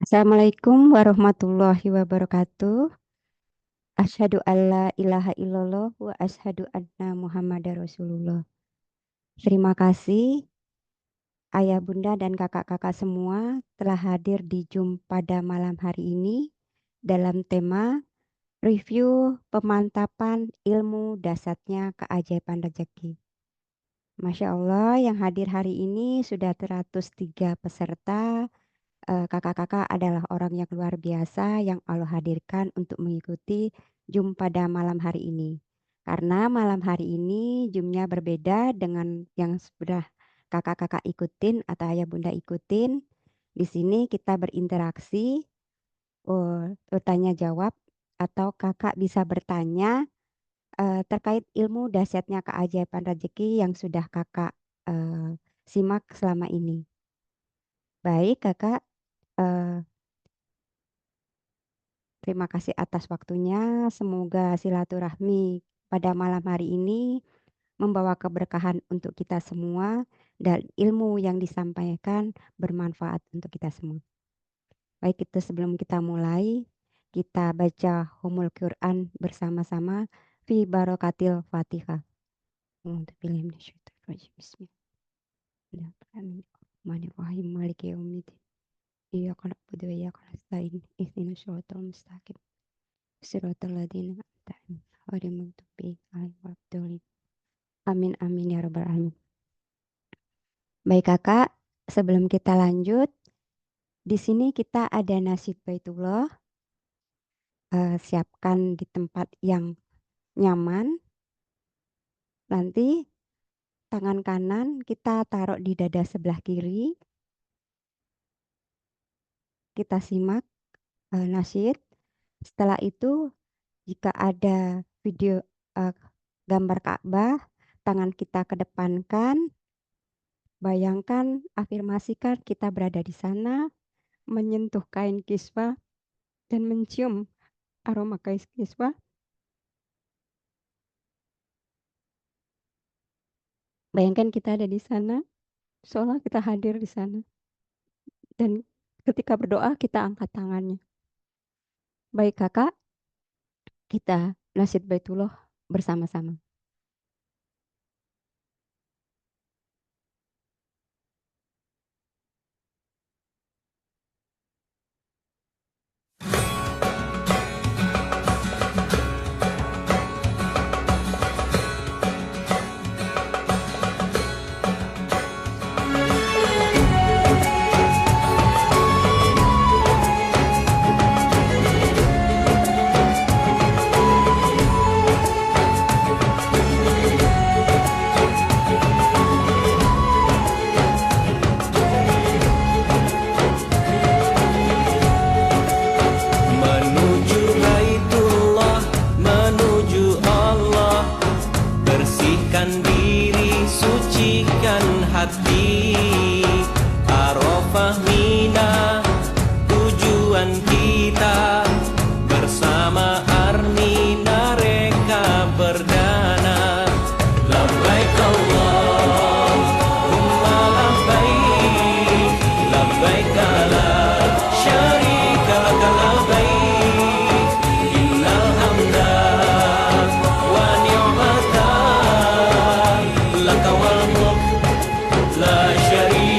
Assalamualaikum warahmatullahi wabarakatuh. Asyhadu alla ilaha illallah wa asyhadu anna Muhammadar Rasulullah. Terima kasih ayah bunda dan kakak-kakak semua telah hadir di Zoom pada malam hari ini dalam tema review pemantapan ilmu dasarnya keajaiban rezeki. Masya Allah, yang hadir hari ini sudah 103 peserta. Kakak-kakak adalah orang yang luar biasa yang Allah hadirkan untuk mengikuti Zoom pada malam hari ini. Karena malam hari ini Zoom-nya berbeda dengan yang sudah kakak-kakak ikutin atau ayah bunda ikutin. Di sini kita berinteraksi, bertanya jawab, atau kakak bisa bertanya terkait ilmu dahsyatnya keajaiban rezeki yang sudah kakak simak selama ini. Baik, kakak. eh, Terima kasih atas waktunya. Semoga silaturahmi pada malam hari ini membawa keberkahan untuk kita semua dan ilmu yang disampaikan bermanfaat untuk kita semua. Baik itu sebelum kita mulai, kita baca Humul Quran bersama-sama fi barokatil Fatihah. Bismillahirrahmanirrahim. Maliki yaumiddin. Iyyaka na'budu wa iyyaka nasta'in. Ihdinas siratal mustaqim. Siratal ladzina an'amta 'alaihim ghairil maghdubi 'alaihim waladdallin. Amin amin ya rabbal alamin. Baik kakak, sebelum kita lanjut, di sini kita ada nasib Baitullah. Siapkan di tempat yang nyaman. Nanti tangan kanan kita taruh di dada sebelah kiri. Kita simak nasyid. Setelah itu, jika ada video gambar Ka'bah, tangan kita kedepankan. Bayangkan, afirmasikan kita berada di sana, menyentuh kain kiswah dan mencium aroma kain kiswah. Bayangkan kita ada di sana, seolah kita hadir di sana. Dan ketika berdoa, kita angkat tangannya. Baik kakak, kita nasyid Baitullah bersama-sama. Menuju Baitullah, menuju Allah, bersihkan diri, sucikan hati. Arafah Mina, tujuan kita, bersama Armina reka perdana. Labbaik Allahumma labbaik, labbaik la syarika laka labbaik, innal hamda wa ni'mata laka wal mulk la syarika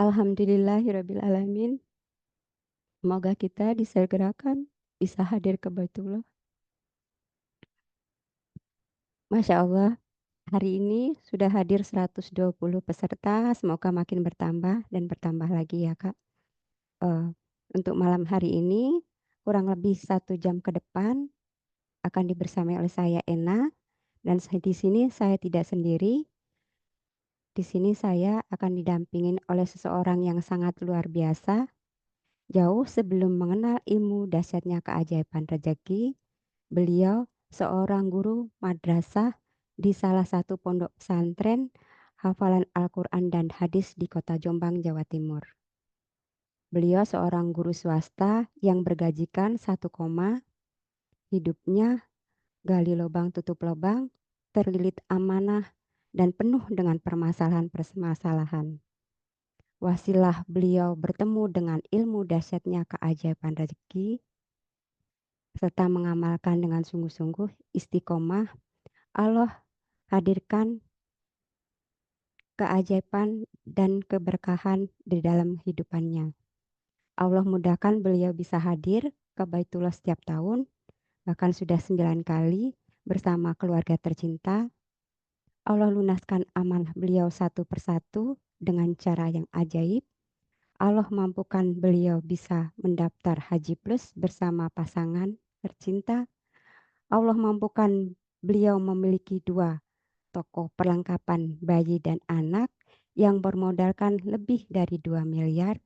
Alhamdulillahirabbil alamin. Semoga kita disegerakan bisa hadir ke Baitullah. Masya Allah, hari ini sudah hadir 120 peserta, semoga makin bertambah dan bertambah lagi ya Kak. Eh, untuk malam hari ini, kurang lebih 1 jam ke depan akan dibersamai oleh saya Ena, dan di sini saya tidak sendiri. Di sini saya akan didampingin oleh seseorang yang sangat luar biasa. Jauh sebelum mengenal ilmu dahsyatnya keajaiban rezeki, beliau seorang guru madrasah di salah satu pondok pesantren hafalan Al-Quran dan hadis di kota Jombang, Jawa Timur. Beliau seorang guru swasta yang bergajikan 1 koma, hidupnya gali lubang tutup lubang, terlilit amanah dan penuh dengan permasalahan-permasalahan. Wasilah beliau bertemu dengan ilmu dahsyatnya keajaiban rezeki, serta mengamalkan dengan sungguh-sungguh istiqomah, Allah hadirkan keajaiban dan keberkahan di dalam hidupannya. Allah mudahkan beliau bisa hadir ke Baitullah setiap tahun, bahkan sudah 9 kali bersama keluarga tercinta. Allah lunaskan amanah beliau satu persatu dengan cara yang ajaib. Allah mampukan beliau bisa mendaftar Haji Plus bersama pasangan tercinta. Allah mampukan beliau memiliki 2 toko perlengkapan bayi dan anak yang bermodalkan lebih dari 2 miliar.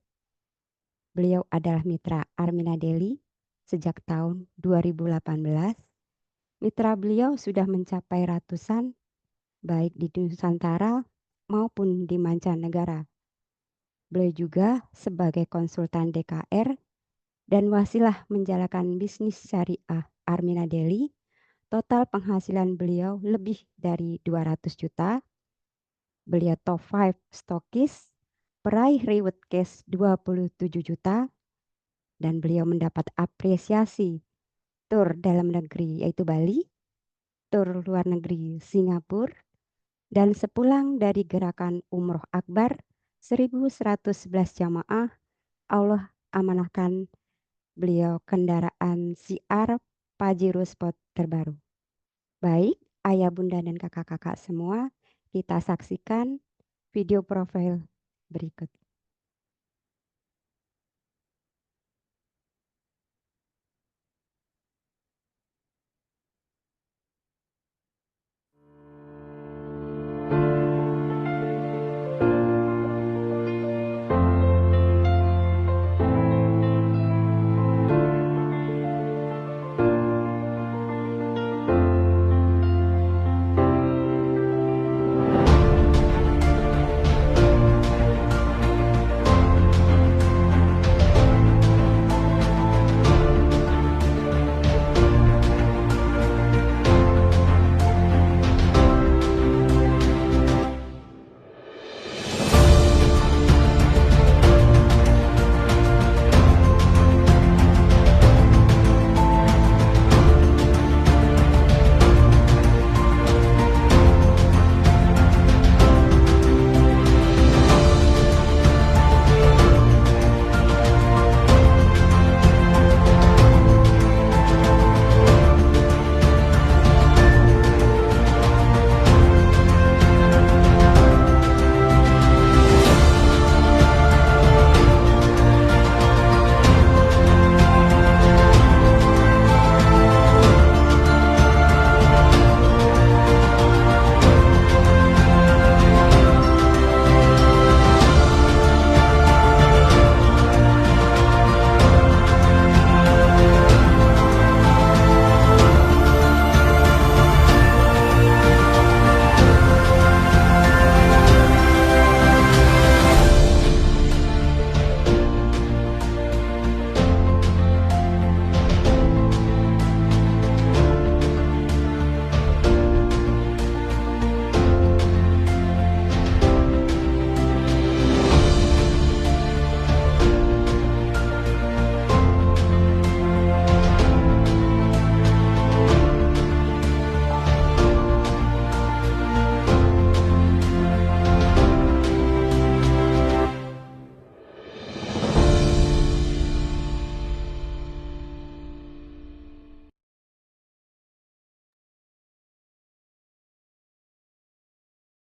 Beliau adalah mitra Armina Deli sejak tahun 2018. Mitra beliau sudah mencapai ratusan, baik di Nusantara maupun di mancanegara. Beliau juga sebagai konsultan DKR dan wasilah menjalankan bisnis syariah Armina Deli. Total penghasilan beliau lebih dari 200 juta. Beliau top 5 stokis, peraih reward cash 27 juta, dan beliau mendapat apresiasi tur dalam negeri yaitu Bali, tur luar negeri Singapura, dan sepulang dari gerakan Umroh Akbar 1111 jamaah, Allah amanahkan beliau kendaraan CR Pajero Sport terbaru. Baik, ayah bunda dan kakak-kakak semua, kita saksikan video profil berikut.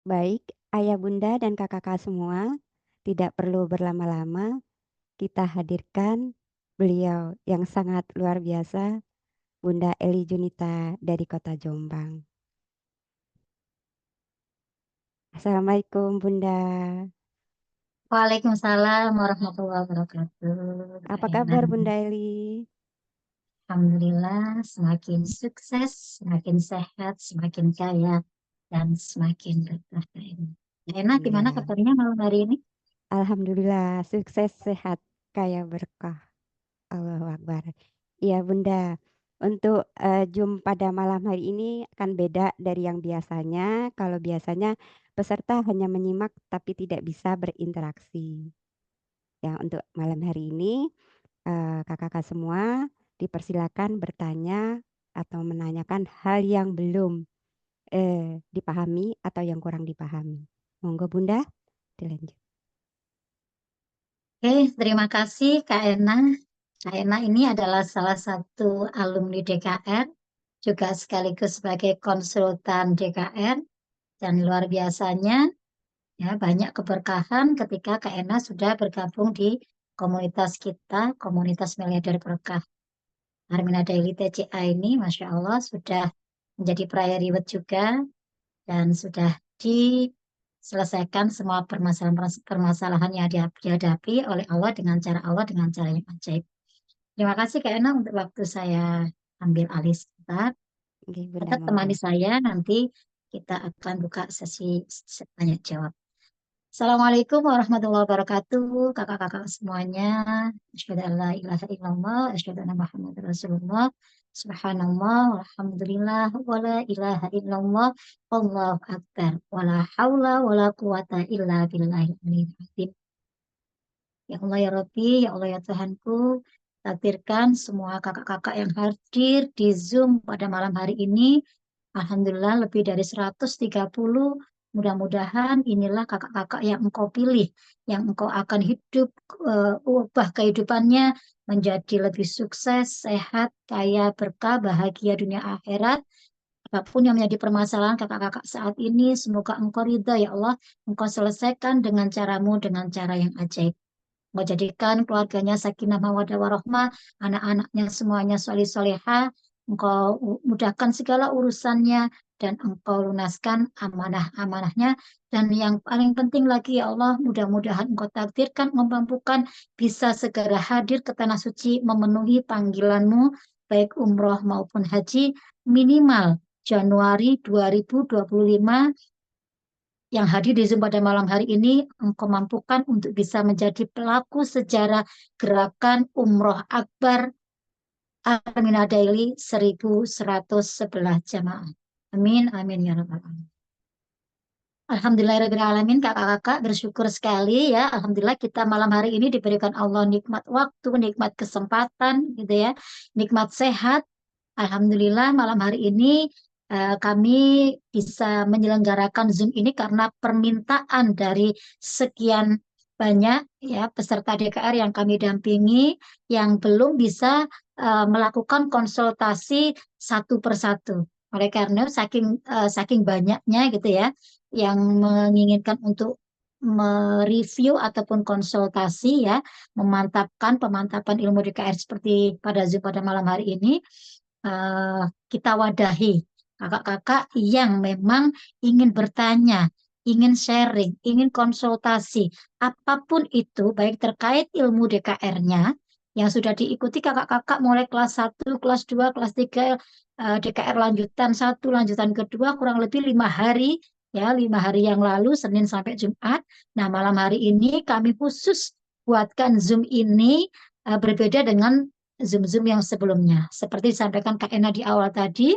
Baik, ayah bunda dan kakak-kakak semua, tidak perlu berlama-lama, kita hadirkan beliau yang sangat luar biasa, Bunda Eli Junita dari Kota Jombang. Assalamualaikum Bunda. Waalaikumsalam warahmatullahi wabarakatuh. Kak Apa Ena. kabar Bunda Eli? Alhamdulillah semakin sukses, semakin sehat, semakin kaya, dan semakin berkah. Kak Ena. Kak Ena, gimana Iya, kabarnya malam hari ini? Alhamdulillah sukses sehat kaya berkah. Allahu Akbar. Iya Bunda, untuk Zoom pada malam hari ini akan beda dari yang biasanya. Kalau biasanya peserta hanya menyimak tapi tidak bisa berinteraksi. Ya, untuk malam hari ini kakak-kakak semua dipersilakan bertanya atau menanyakan hal yang belum dipahami atau yang kurang dipahami. Monggo Bunda, dilanjut. Oke, terima kasih Kak Ena. Kak Ena ini adalah salah satu alumni DKR, juga sekaligus sebagai konsultan DKR, dan luar biasanya ya banyak keberkahan ketika Kak Ena sudah bergabung di komunitas kita, komunitas miliarder berkah. Armina Daily TCA ini, Masya Allah, sudah menjadi priority juga dan sudah diselesaikan semua permasalahan yang dihadapi oleh Allah dengan cara Allah dengan cara yang ajaib. Terima kasih Kak Ena untuk waktu saya ambil alih sebentar. Oke Bunda, Tetap monggo. temani saya, nanti kita akan buka sesi tanya jawab. Assalamualaikum warahmatullahi wabarakatuh, kakak-kakak semuanya. Asyhadu an la ilaha illallah, asyhadu anna Muhammadar Rasulullah. Subhanallah, walhamdulillah, wa la ilaha illallah, Allahu akbar, wa la haula wa la quwata illa billahi aliyil azim. Ya Allah ya Rabbi, ya Allah ya Tuhanku, takdirkan semua kakak-kakak yang hadir di Zoom pada malam hari ini. Alhamdulillah lebih dari 130. Mudah-mudahan inilah kakak-kakak yang engkau pilih, yang engkau akan hidup, ubah kehidupannya menjadi lebih sukses, sehat, kaya, berkah, bahagia dunia akhirat. Apapun yang menjadi permasalahan kakak-kakak saat ini, semoga engkau ridha ya Allah, engkau selesaikan dengan caramu, dengan cara yang ajaib. Engkau jadikan keluarganya sakinah mawaddah warahmah, anak-anaknya semuanya solih solehah. Engkau mudahkan segala urusannya dan engkau lunaskan amanah-amanahnya. Dan yang paling penting lagi ya Allah, mudah-mudahan engkau takdirkan, memampukan bisa segera hadir ke tanah suci memenuhi panggilanmu baik umroh maupun haji minimal Januari 2025. Yang hadir di Zoom pada malam hari ini, engkau mampukan untuk bisa menjadi pelaku sejarah gerakan Umroh Akbar Armina Daily 1111 jamaah. Amin, amin, ya Rabbal Alamin. Alhamdulillahirrahmanirrahim, kakak-kakak bersyukur sekali ya. Alhamdulillah kita malam hari ini diberikan Allah nikmat waktu, nikmat kesempatan gitu ya, nikmat sehat. Alhamdulillah malam hari ini kami bisa menyelenggarakan Zoom ini karena permintaan dari sekian banyak ya peserta DKR yang kami dampingi yang belum bisa melakukan konsultasi satu persatu. Oleh karena saking banyaknya gitu ya yang menginginkan untuk mereview ataupun konsultasi ya, memantapkan pemantapan ilmu DKR seperti pada Zoom pada malam hari ini, eh, kita wadahi kakak-kakak yang memang ingin bertanya, ingin sharing, ingin konsultasi, apapun itu, baik terkait ilmu DKR-nya, yang sudah diikuti kakak-kakak mulai kelas 1, kelas 2, kelas 3, DKR lanjutan 1, lanjutan kedua, kurang lebih 5 hari, ya 5 hari yang lalu, Senin sampai Jumat. Nah, malam hari ini kami khusus buatkan Zoom ini berbeda dengan Zoom-Zoom yang sebelumnya. Seperti disampaikan Kak Ena di awal tadi,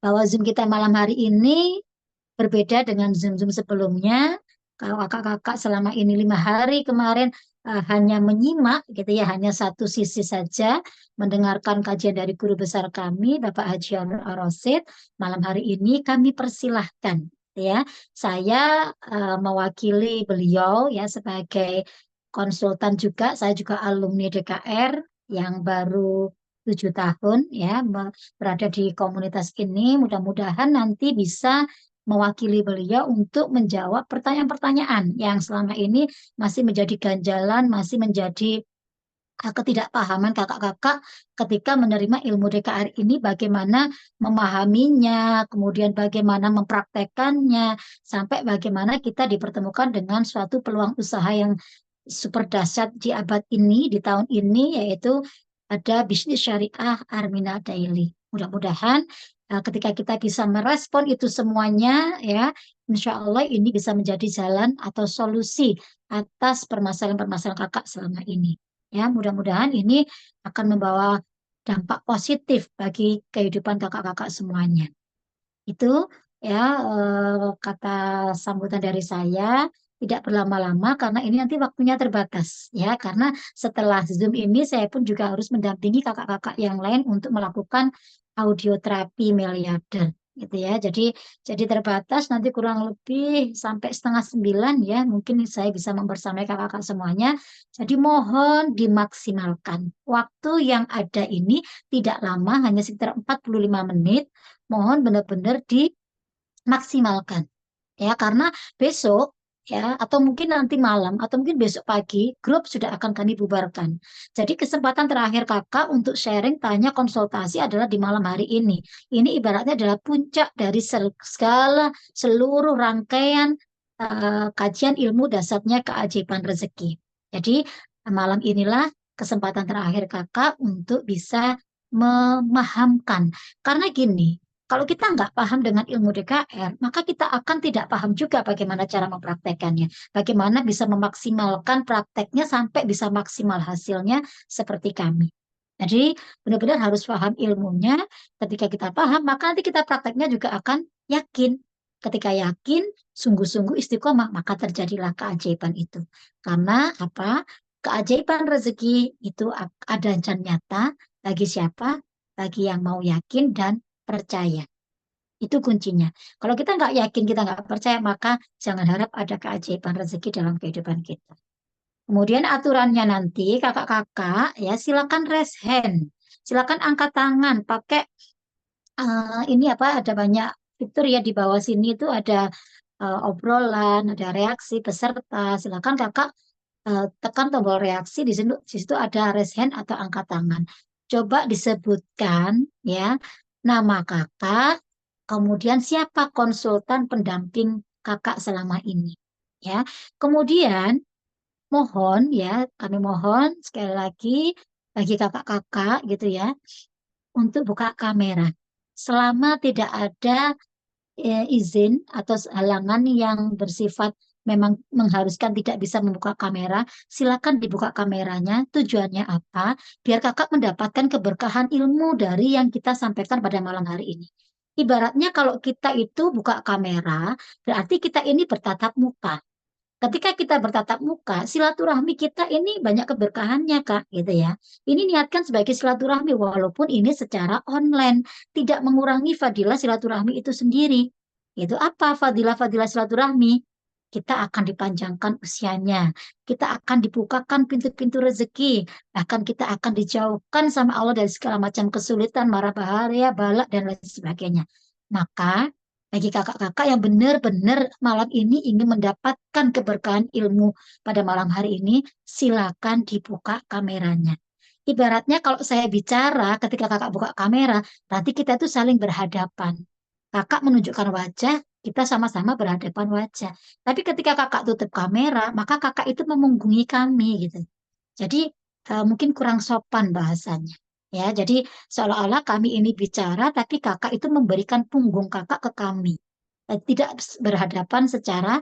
bahwa Zoom kita malam hari ini berbeda dengan Zoom-Zoom sebelumnya. Kalau kakak-kakak selama ini 5 hari kemarin hanya menyimak gitu ya, hanya satu sisi saja mendengarkan kajian dari guru besar kami, Bapak Haji Anwar Ar-Rasyid. Malam hari ini kami persilahkan ya, saya mewakili beliau ya sebagai konsultan juga, saya juga alumni DKR yang baru 7 tahun ya berada di komunitas ini. Mudah-mudahan nanti bisa mewakili beliau untuk menjawab pertanyaan-pertanyaan yang selama ini masih menjadi ganjalan, masih menjadi ketidakpahaman kakak-kakak ketika menerima ilmu DKR ini, bagaimana memahaminya, kemudian bagaimana mempraktekannya, sampai bagaimana kita dipertemukan dengan suatu peluang usaha yang super dahsyat di abad ini, di tahun ini, yaitu ada bisnis syariah Armina Daily. Mudah-mudahan ketika kita bisa merespon itu semuanya, ya, insya Allah ini bisa menjadi jalan atau solusi atas permasalahan-permasalahan kakak selama ini. Ya, mudah-mudahan ini akan membawa dampak positif bagi kehidupan kakak-kakak semuanya. Itu ya kata sambutan dari saya, tidak berlama-lama karena ini nanti waktunya terbatas ya, karena setelah Zoom ini saya pun juga harus mendampingi kakak-kakak yang lain untuk melakukan audioterapi miliarder gitu ya. Jadi terbatas, nanti kurang lebih sampai setengah 9 ya, mungkin saya bisa membersamai kakak-kakak semuanya. Jadi mohon dimaksimalkan. Waktu yang ada ini tidak lama, hanya sekitar 45 menit. Mohon benar-benar dimaksimalkan ya, karena besok ya, atau mungkin nanti malam atau mungkin besok pagi grup sudah akan kami bubarkan. Jadi kesempatan terakhir kakak untuk sharing, tanya, konsultasi adalah di malam hari ini. Ini ibaratnya adalah puncak dari segala seluruh rangkaian kajian ilmu dasarnya keajaiban rezeki. Jadi malam inilah kesempatan terakhir kakak untuk bisa memahamkan. Karena gini, kalau kita nggak paham dengan ilmu DKR, maka kita akan tidak paham juga bagaimana cara mempraktekannya. Bagaimana bisa memaksimalkan prakteknya sampai bisa maksimal hasilnya seperti kami. Jadi benar-benar harus paham ilmunya. Ketika kita paham, maka nanti kita prakteknya juga akan yakin. Ketika yakin, sungguh-sungguh istiqomah, maka terjadilah keajaiban itu. Karena apa? Keajaiban rezeki itu ada dan nyata bagi siapa? Bagi yang mau yakin dan percaya. Itu kuncinya. Kalau kita nggak yakin, kita nggak percaya, maka jangan harap ada keajaiban rezeki dalam kehidupan kita. Kemudian aturannya nanti kakak-kakak ya, silakan raise hand. Silakan angkat tangan pakai ini apa, ada banyak fitur ya, di bawah sini itu ada obrolan, ada reaksi peserta. Silakan kakak tekan tombol reaksi, di situ ada raise hand atau angkat tangan. Coba disebutkan ya nama kakak, kemudian siapa konsultan pendamping kakak selama ini. Ya, kemudian mohon ya, kami mohon sekali lagi bagi kakak-kakak gitu ya, untuk buka kamera. Selama tidak ada izin atau halangan yang bersifat memang mengharuskan tidak bisa membuka kamera, silakan dibuka kameranya. Tujuannya apa? Biar kakak mendapatkan keberkahan ilmu dari yang kita sampaikan pada malam hari ini. Ibaratnya kalau kita itu buka kamera, berarti kita ini bertatap muka. Ketika kita bertatap muka, silaturahmi kita ini banyak keberkahannya, Kak, gitu ya. Ini niatkan sebagai silaturahmi, walaupun ini secara online, tidak mengurangi fadilah silaturahmi itu sendiri. Itu apa fadilah-fadilah silaturahmi? Kita akan dipanjangkan usianya, kita akan dibukakan pintu-pintu rezeki, bahkan kita akan dijauhkan sama Allah dari segala macam kesulitan, mara bahaya, balak, dan lain sebagainya. Maka bagi kakak-kakak yang benar-benar malam ini ingin mendapatkan keberkahan ilmu pada malam hari ini, silakan dibuka kameranya. Ibaratnya kalau saya bicara ketika kakak buka kamera, berarti kita itu saling berhadapan. Kakak menunjukkan wajah, kita sama-sama berhadapan wajah. Tapi ketika kakak tutup kamera, maka kakak itu memunggungi kami gitu. Jadi mungkin kurang sopan bahasanya. Ya, jadi seolah-olah kami ini bicara, tapi kakak itu memberikan punggung kakak ke kami. Tidak berhadapan secara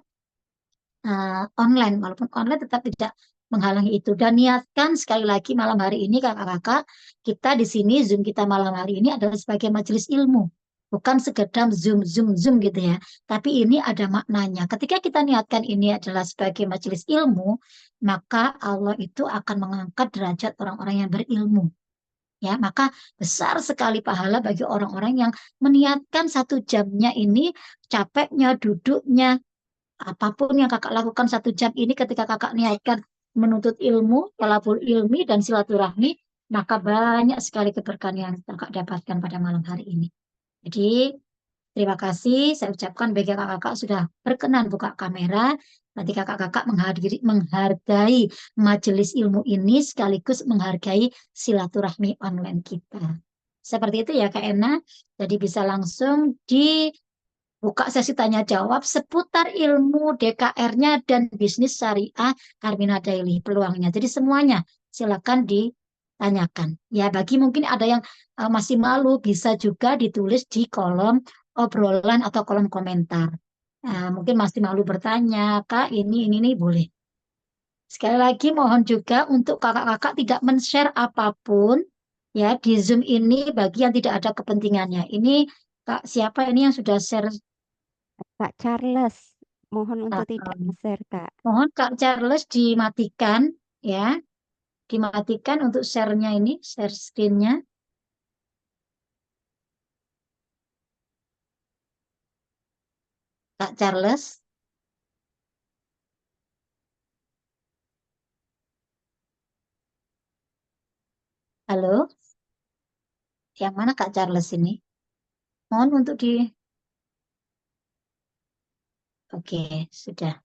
online, walaupun online tetap tidak menghalangi itu. Dan niatkan sekali lagi malam hari ini kakak-kakak, kita di sini Zoom kita malam hari ini adalah sebagai majelis ilmu. Bukan sekedar Zoom, Zoom, Zoom gitu ya. Tapi ini ada maknanya. Ketika kita niatkan ini adalah sebagai majelis ilmu, maka Allah itu akan mengangkat derajat orang-orang yang berilmu. Ya, maka besar sekali pahala bagi orang-orang yang meniatkan 1 jamnya ini, capeknya, duduknya, apapun yang kakak lakukan 1 jam ini, ketika kakak niatkan menuntut ilmu, talabul ilmi, dan silaturahmi, maka banyak sekali keberkahan yang kakak dapatkan pada malam hari ini. Jadi Terima kasih saya ucapkan bagi kakak-kakak sudah berkenan buka kamera. Nanti kakak-kakak menghargai majelis ilmu ini sekaligus menghargai silaturahmi online kita. Seperti itu ya Kak Ena. Jadi bisa langsung dibuka sesi tanya jawab seputar ilmu DKR-nya dan bisnis syariah Carmina Daily peluangnya. Jadi semuanya silakan ditanyakan. Ya bagi mungkin ada yang masih malu bisa juga ditulis di kolom obrolan atau kolom komentar. Nah, mungkin masih malu bertanya, Kak, ini boleh. Sekali lagi mohon juga untuk kakak-kakak tidak men-share apapun ya di Zoom ini bagi yang tidak ada kepentingannya. Ini Kak, siapa ini yang sudah share? Kak Charles, mohon untuk tidak Um, share, Kak. mohon Kak Charles dimatikan ya, dimatikan untuk share-nya ini, share screen-nya. Kak Charles, halo, yang mana Kak Charles ini? Mohon untuk di, oke, sudah.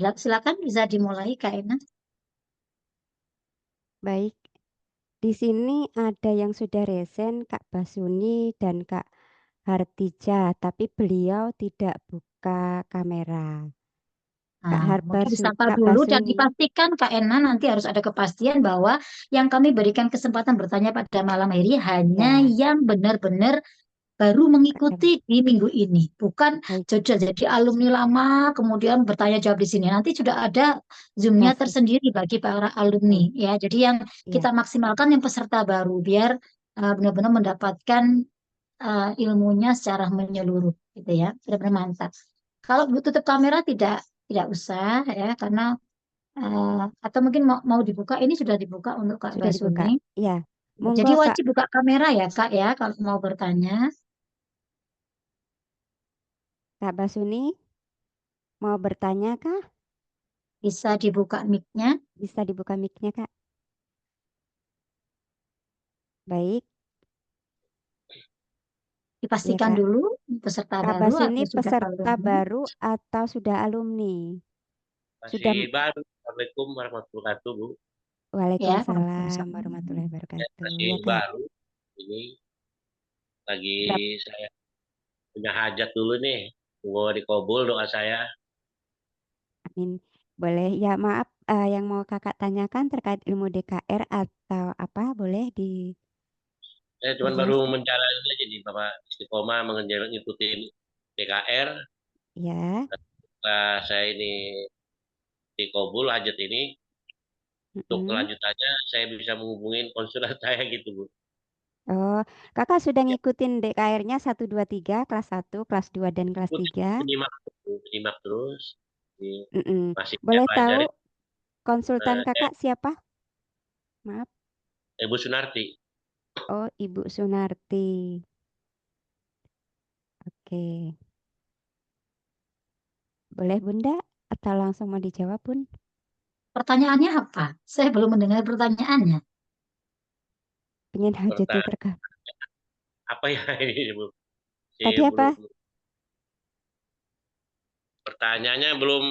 Silakan bisa dimulai Kak Ena. Baik, di sini ada yang sudah resen, Kak Basuni dan Kak Hartija, tapi beliau tidak buka kamera. Nah, mungkin disapa Kak dulu dan Basuni, dipastikan Kak Ena nanti harus ada kepastian bahwa yang kami berikan kesempatan bertanya pada malam hari hanya ya, yang benar-benar baru Kak mengikuti Em. di minggu ini, bukan Baik, jajal jadi alumni lama kemudian bertanya jawab di sini. Nanti sudah ada Zoom-nya masih, tersendiri bagi para alumni baik, ya. Jadi yang kita ya, maksimalkan yang peserta baru biar benar-benar mendapatkan ilmunya secara menyeluruh gitu ya. Benar-benar mantap. Kalau tutup kamera tidak usah ya karena atau mungkin mau dibuka ini sudah dibuka untuk Kak sudah dibuka. Basuni. Ya, Jadi monggo Kak, wajib buka kamera ya Kak ya kalau mau bertanya. Kak Basuni mau bertanya Kak? Bisa dibuka mic-nya, Bisa dibuka mic-nya Kak. Baik, ya dipastikan Kak. dulu peserta Kak baru Basuni atau sudah peserta alumni. baru atau sudah alumni? Masih Sudah, baru. Assalamualaikum warahmatullahi wabarakatuh, Bu. Ya, Waalaikumsalam warahmatullahi Waalaikumsalam. wabarakatuh. Masih Ya Kak, baru. Ini lagi berapa? saya punya hajat dulu nih. Tunggu dikabul doa saya. Amin. Boleh, ya maaf yang mau Kakak tanyakan terkait ilmu DKR atau apa, boleh Saya cuma baru dijelaskan? menjalani aja nih Bapak istiqomah mengejar ngikutin DKR. Ya. Setelah saya ini dikabul hajat ini, untuk Mm-mm. kelanjutannya saya bisa menghubungin konsulat saya gitu, Bu. Oh, Kakak sudah Ya, ngikutin DKR-nya 1, 2, 3, kelas 1, kelas 2 dan kelas 3. penyimak, Bu. Penyimak terus. Ini Mm-mm. masih saya Boleh tahu pelajari. konsultan Saya Kakak siapa? Maaf. Ibu Sunarti. Oh, Ibu Sunarti. Oke. Boleh Bunda? Atau langsung mau dijawab Bun? Pertanyaannya apa? Saya belum mendengar pertanyaannya. Pengen hajatnya Pertanyaan terkah. apa ya ini, Bu? Tadi Saya apa? belum pertanyaannya belum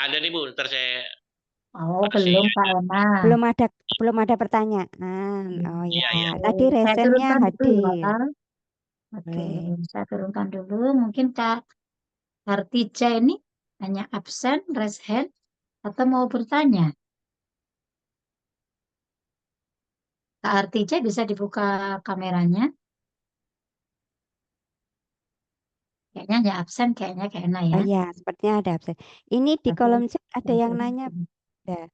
ada nih Bu. Ntar saya Oh, kasih. belum Kak Ena. Belum ada pertanyaan. Oh ya, Iya iya. tadi Oke, saya resennya turunkan dulu hadir. ya. Oke, Boleh. saya turunkan dulu. Mungkin Kak Hartija ini hanya absen, raise hand, atau mau bertanya. Kak Hartija bisa dibuka kameranya. Kayaknya hanya absen, kayaknya kayak Ena ya. Oh ya, sepertinya ada absen. Ini di Oke. kolom chat ada yang nanya, Bunda.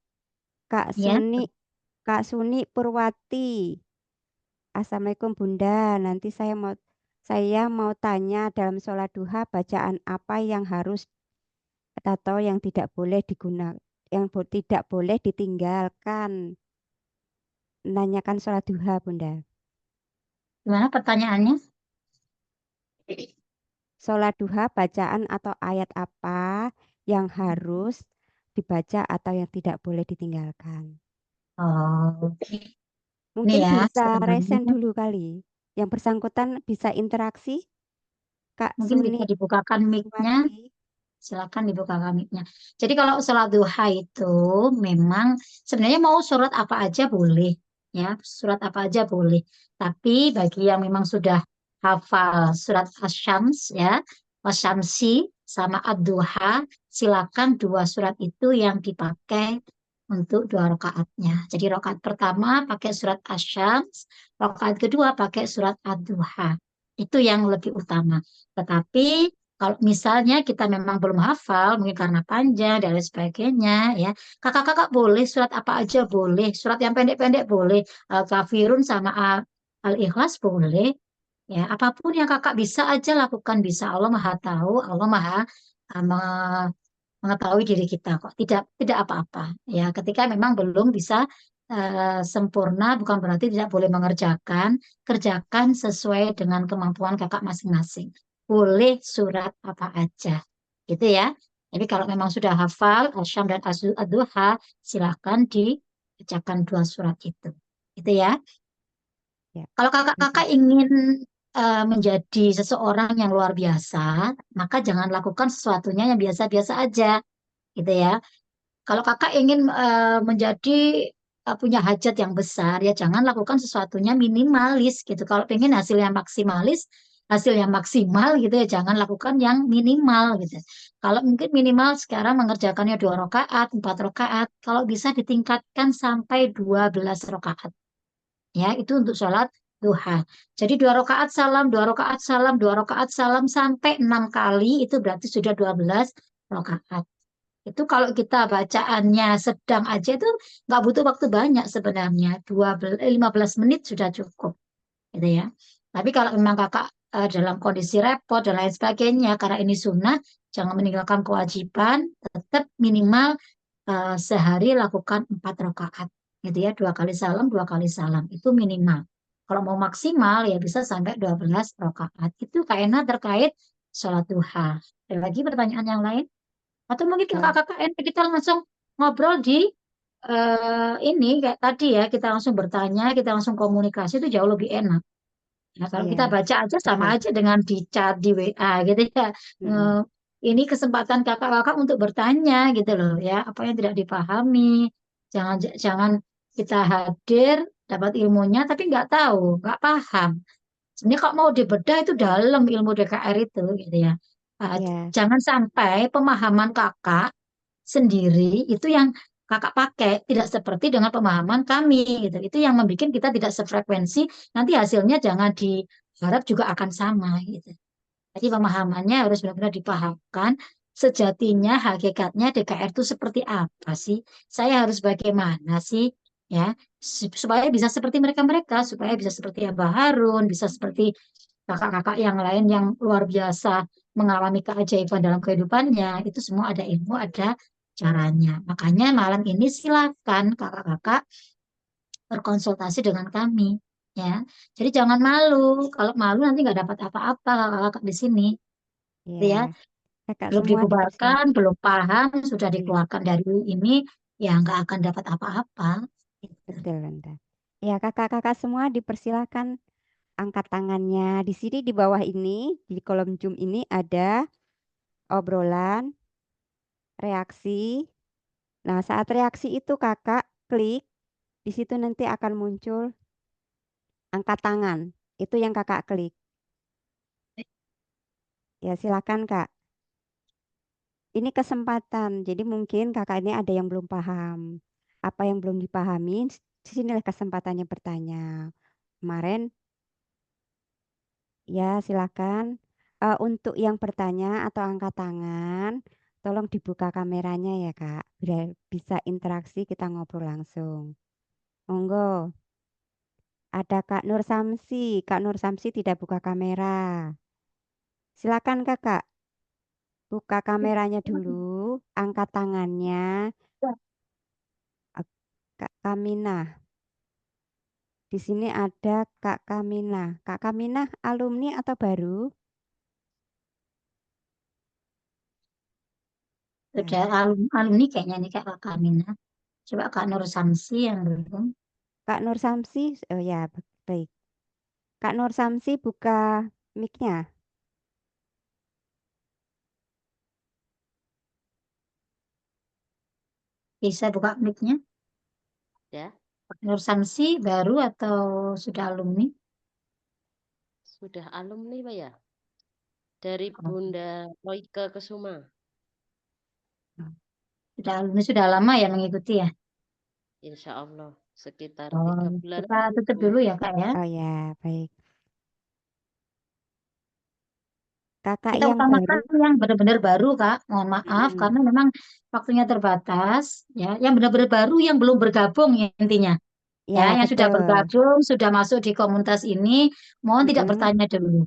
Kak Ya, Suni, Kak Suni Purwati. Assalamualaikum Bunda. Nanti saya mau tanya dalam sholat duha bacaan apa yang harus atau yang tidak boleh digunakan, tidak boleh ditinggalkan. Nanyakan sholat duha Bunda. gimana pertanyaannya? Sholat duha bacaan atau ayat apa yang harus dibaca atau yang tidak boleh ditinggalkan. Oh, ini Mungkin ya bisa resen sebenarnya. dulu kali. Yang bersangkutan bisa interaksi. Kak Mungkin Suni bisa dibukakan mic-nya. Suwardi. Silakan dibuka mic-nya. Jadi kalau sholat duha itu memang sebenarnya mau surat apa aja boleh, ya, surat apa aja boleh. Tapi bagi yang memang sudah hafal surat Asy-Syams ya, Wasyamsi sama Ad-Duha, silakan dua surat itu yang dipakai untuk dua rakaatnya. Jadi rakaat pertama pakai surat Asy-Syams, rakaat kedua pakai surat Ad-Duha. Itu yang lebih utama. Tetapi kalau misalnya kita memang belum hafal, mungkin karena panjang dan lain sebagainya, ya, kakak-kakak boleh surat apa aja boleh, surat yang pendek-pendek boleh, Al-Kafirun sama Al-Ikhlas boleh, ya, apapun yang kakak bisa aja lakukan bisa. Allah Maha tahu, Allah Maha mengetahui diri kita kok. Tidak apa-apa, ya. Ketika memang belum bisa sempurna, bukan berarti tidak boleh mengerjakan, kerjakan sesuai dengan kemampuan kakak masing-masing boleh surat apa aja. Gitu ya. Jadi kalau memang sudah hafal Asyam dan Ad-Duha, silakan dibacakan dua surat itu. Gitu ya. Ya. Kalau kakak-kakak ingin menjadi seseorang yang luar biasa, maka jangan lakukan sesuatunya yang biasa-biasa aja. Gitu ya. Kalau kakak ingin menjadi punya hajat yang besar, ya jangan lakukan sesuatunya minimalis gitu. Kalau pengen hasil yang maksimalis, hasil yang maksimal gitu ya, jangan lakukan yang minimal gitu. Kalau mungkin minimal sekarang mengerjakannya 2 rakaat, 4 rakaat, kalau bisa ditingkatkan sampai 12 rakaat. Ya, itu untuk sholat duha. Jadi 2 rakaat salam, 2 rakaat salam, 2 rakaat salam sampai 6 kali, itu berarti sudah 12 rakaat. Itu kalau kita bacaannya sedang aja itu nggak butuh waktu banyak sebenarnya. 15 menit sudah cukup. Gitu ya. Tapi kalau memang kakak dalam kondisi repot dan lain sebagainya, karena ini sunnah, jangan meninggalkan kewajiban, tetap minimal sehari lakukan 4 rakaat. Gitu ya, 2 kali salam, 2 kali salam. Itu minimal. Kalau mau maksimal ya bisa sampai 12 rakaat. Itu kaidah terkait sholat duha. Ada lagi pertanyaan yang lain? Atau mungkin Oh, kakak-kakak enak kita langsung ngobrol di ini kayak tadi ya, kita langsung bertanya, kita langsung komunikasi itu jauh lebih enak. Nah, kalau kita iya, baca aja sama betul. aja dengan di chat di WA gitu ya. Mm-mm. Ini kesempatan kakak-kakak untuk bertanya gitu loh ya, apa yang tidak dipahami. Jangan jangan kita hadir dapat ilmunya tapi nggak tahu, nggak paham. Sebenarnya kalau mau dibedah itu dalam ilmu DKR itu gitu ya. Ah, Iya, jangan sampai pemahaman kakak sendiri itu yang kakak pakai tidak seperti dengan pemahaman kami gitu. Itu yang membuat kita tidak sefrekuensi. Nanti hasilnya jangan diharap juga akan sama gitu. Jadi pemahamannya harus benar-benar dipahamkan. Sejatinya, hakikatnya DKR itu seperti apa sih? Saya harus bagaimana sih? Ya, supaya bisa seperti mereka-mereka, supaya bisa seperti Abah Harun, bisa seperti kakak-kakak yang lain yang luar biasa mengalami keajaiban dalam kehidupannya. Itu semua ada ilmu, ada caranya. Makanya malam ini silakan kakak-kakak berkonsultasi dengan kami. Ya, jadi jangan malu. Kalau malu nanti nggak dapat apa-apa kakak-kakak di sini. Gitu iya. ya, Kakak belum semua dibubarkan, dipersilakan. belum paham, sudah Iya, dikeluarkan dari ini, ya nggak akan dapat apa-apa. Gitu. betul, Anda. Ya, kakak-kakak semua dipersilakan angkat tangannya. Di sini di bawah ini, di kolom Zoom ini ada obrolan, reaksi. Nah, saat reaksi itu kakak klik, di situ nanti akan muncul angkat tangan. Itu yang kakak klik. Ya, silakan Kak. Ini kesempatan. Jadi mungkin kakak ini ada yang belum paham. Apa yang belum dipahami, di sinilah kesempatannya bertanya. Kemarin, ya silakan. Untuk yang bertanya atau angkat tangan, tolong dibuka kameranya ya Kak. Biar bisa interaksi kita ngobrol langsung. Monggo. Ada Kak Nur Samsi. Kak Nur Samsi tidak buka kamera. Silakan Kakak. Buka kameranya dulu, angkat tangannya. Eh, Kak Kamina. Di sini ada Kak Kamina. Kak Kamina alumni atau baru? Sudah Nah, alumni kayaknya nih Kak Kamina. Coba Kak Nur Samsi yang belum. Kak Nur Samsi, oh ya baik. Kak Nur Samsi buka mic-nya. Bisa buka mic-nya. Ya, Nur Samsi baru atau sudah alumni? sudah alumni Pak ya. Dari Oh, Bunda Royke Kesuma. sudah alumni, sudah lama ya mengikuti ya. Insya Allah sekitar Oh, 3 bulan. kita tutup dulu ya Kak ya. Oh ya, baik. Kakak Kita yang baru. utamakan yang benar-benar baru Kak. Mohon maaf Mm-mm. karena memang waktunya terbatas ya. Yang benar-benar baru yang belum bergabung ya, intinya. Ya, Ya, yang sudah betul. bergabung, sudah masuk di komunitas ini, mohon tidak Mm-mm. bertanya dulu.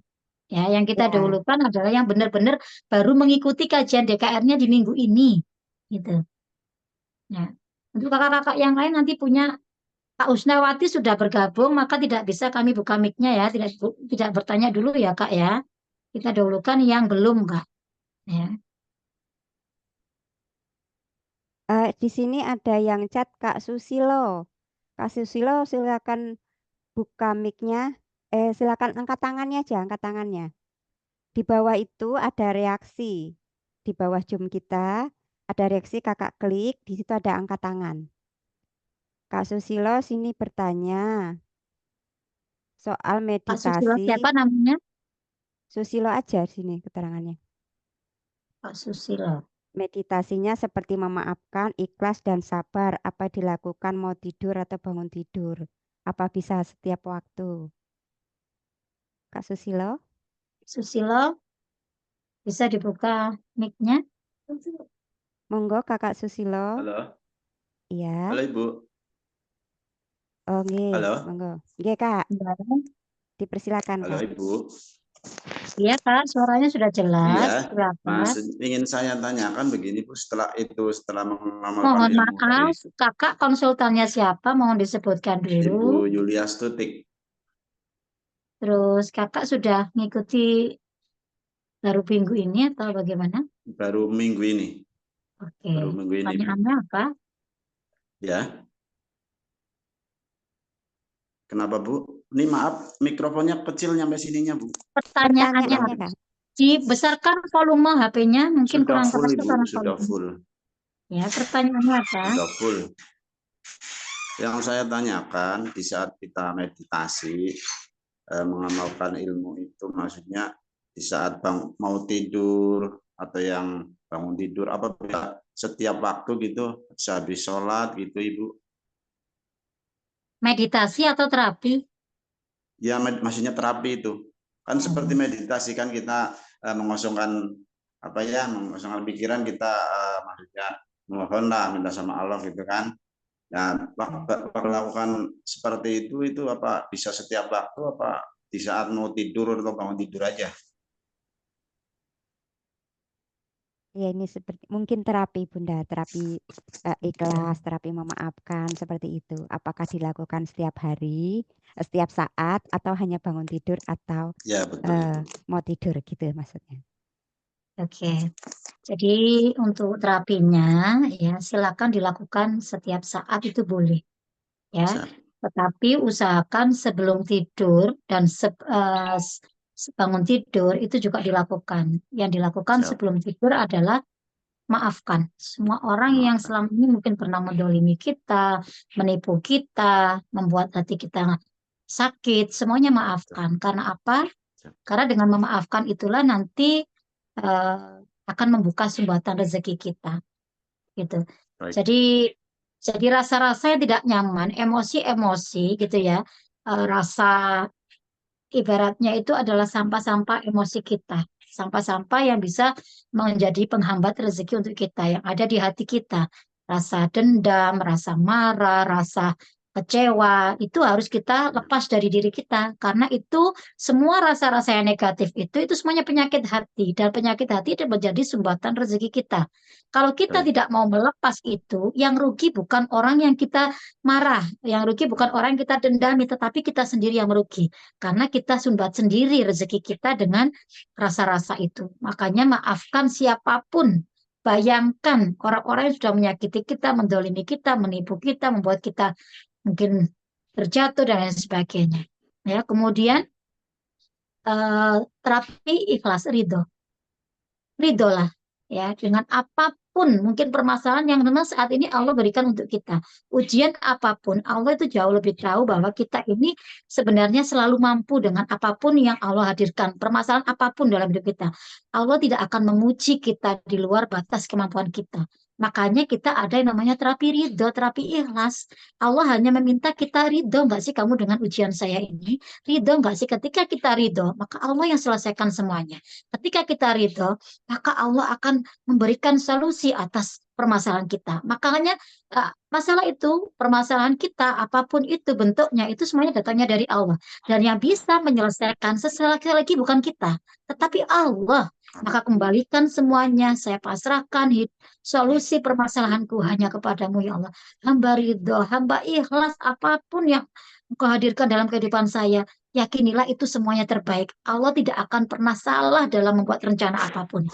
Ya, yang kita Ya, dahulukan adalah yang benar-benar baru mengikuti kajian DKR-nya di minggu ini. Gitu. Ya. Untuk kakak-kakak yang lain nanti punya Kak Usnawati sudah bergabung, maka tidak bisa kami buka mic-nya ya, tidak bertanya dulu ya Kak ya. Kita dahulukan yang belum Kak. Ya. di sini ada yang chat Kak Susilo. Kak Susilo, silakan buka mic-nya. Silakan angkat tangannya aja, angkat tangannya. Di bawah itu ada reaksi. Di bawah Zoom kita ada reaksi, kakak klik, di situ ada angkat tangan. Kak Susilo sini bertanya soal Kak Susilo meditasi. siapa namanya? Susilo aja sini keterangannya. Kak Susilo. Meditasinya seperti memaafkan, ikhlas dan sabar. Apa dilakukan mau tidur atau bangun tidur? Apa bisa setiap waktu? Kak Susilo, Susilo bisa dibuka mic-nya? monggo Kakak Susilo. Halo, Iya, halo Ibu. oh nggih, Halo, monggo. Nggih Kak, Ya. dipersilakan halo Kak. Ibu. Iya Kak, suaranya sudah jelas. Iya, Silakan. ingin saya tanyakan begini Bu, setelah mengamalkan Mohon ilmu tadi, maaf, Kakak konsultannya siapa? Mohon disebutkan dulu. Ibu Yulia Stutik, Terus Kakak sudah mengikuti baru minggu ini atau bagaimana? baru minggu ini, Oke, Bu. pertanyaannya apa? Ya, kenapa Bu? Ini maaf, mikrofonnya kecil nyampe sininya Bu. Pertanyaannya Pertanyaannya apa? Kak, Dibesarkan volume HP-nya, mungkin Sudah kurang full keras Ibu, karena sudah volume. full, Ya, pertanyaannya apa? sudah full. Yang saya tanyakan di saat kita meditasi, mengamalkan ilmu itu maksudnya di saat mau tidur atau yang bangun tidur apa setiap waktu gitu sehabis sholat gitu Ibu Meditasi atau terapi? ya maksudnya terapi itu kan seperti meditasi kan kita mengosongkan mengosongkan pikiran kita maksudnya mohonlah minta sama Allah gitu kan ya perlakukan seperti itu apa bisa setiap waktu apa di saat mau tidur atau bangun tidur aja. ya ini seperti mungkin terapi Bunda, terapi ikhlas, terapi memaafkan seperti itu. Apakah dilakukan setiap hari, setiap saat, atau hanya bangun tidur atau Ya betul itu. mau tidur gitu maksudnya. Oke. Jadi untuk terapinya ya silakan dilakukan setiap saat itu boleh ya. Tetapi usahakan sebelum tidur dan bangun tidur itu juga dilakukan. Yang dilakukan Siap. sebelum tidur adalah maafkan semua orang yang Maafkan. selama ini mungkin pernah mendolimi kita, menipu kita, membuat hati kita sakit, semuanya maafkan. Karena apa? Siap. Karena dengan memaafkan itulah nanti eh, akan membuka sumbatan rezeki kita, gitu. Baik. Jadi rasa-rasa yang tidak nyaman, emosi-emosi, gitu ya, rasa ibaratnya itu adalah sampah-sampah emosi kita, sampah-sampah yang bisa menjadi penghambat rezeki untuk kita yang ada di hati kita. Rasa dendam, rasa marah, rasa kecewa, itu harus kita lepas dari diri kita. Karena itu semua rasa-rasa yang negatif itu semuanya penyakit hati. Dan penyakit hati itu menjadi sumbatan rezeki kita. Kalau kita Baik. tidak mau melepas itu, yang rugi bukan orang yang kita marah, yang rugi bukan orang yang kita dendami, tetapi kita sendiri yang merugi. Karena kita sumbat sendiri rezeki kita dengan rasa-rasa itu. Makanya maafkan siapapun. Bayangkan orang-orang yang sudah menyakiti kita, mendolimi kita, menipu kita, membuat kita mungkin terjatuh dan lain sebagainya. Ya, kemudian terapi ikhlas ridho. Ridholah ya dengan apapun apapun, mungkin permasalahan yang memang saat ini Allah berikan untuk kita, ujian apapun, Allah itu jauh lebih tahu bahwa kita ini sebenarnya selalu mampu dengan apapun yang Allah hadirkan, permasalahan apapun dalam hidup kita. Allah tidak akan menguji kita di luar batas kemampuan kita. Makanya kita ada yang namanya terapi ridho, terapi ikhlas. Allah hanya meminta kita ridho nggak sih kamu dengan ujian saya ini? Ridho nggak sih? Ketika kita ridho, maka Allah yang selesaikan semuanya. Ketika kita ridho, maka Allah akan memberikan solusi atas permasalahan kita. Makanya masalah itu, permasalahan kita, apapun itu bentuknya, itu semuanya datangnya dari Allah. Dan yang bisa menyelesaikan sekali lagi bukan kita, tetapi Allah. Maka kembalikan semuanya, saya pasrahkan solusi permasalahanku hanya kepadamu ya Allah. Hamba ridho, hamba ikhlas, apapun yang Engkau hadirkan dalam kehidupan saya, yakinilah itu semuanya terbaik. Allah tidak akan pernah salah dalam membuat rencana apapun.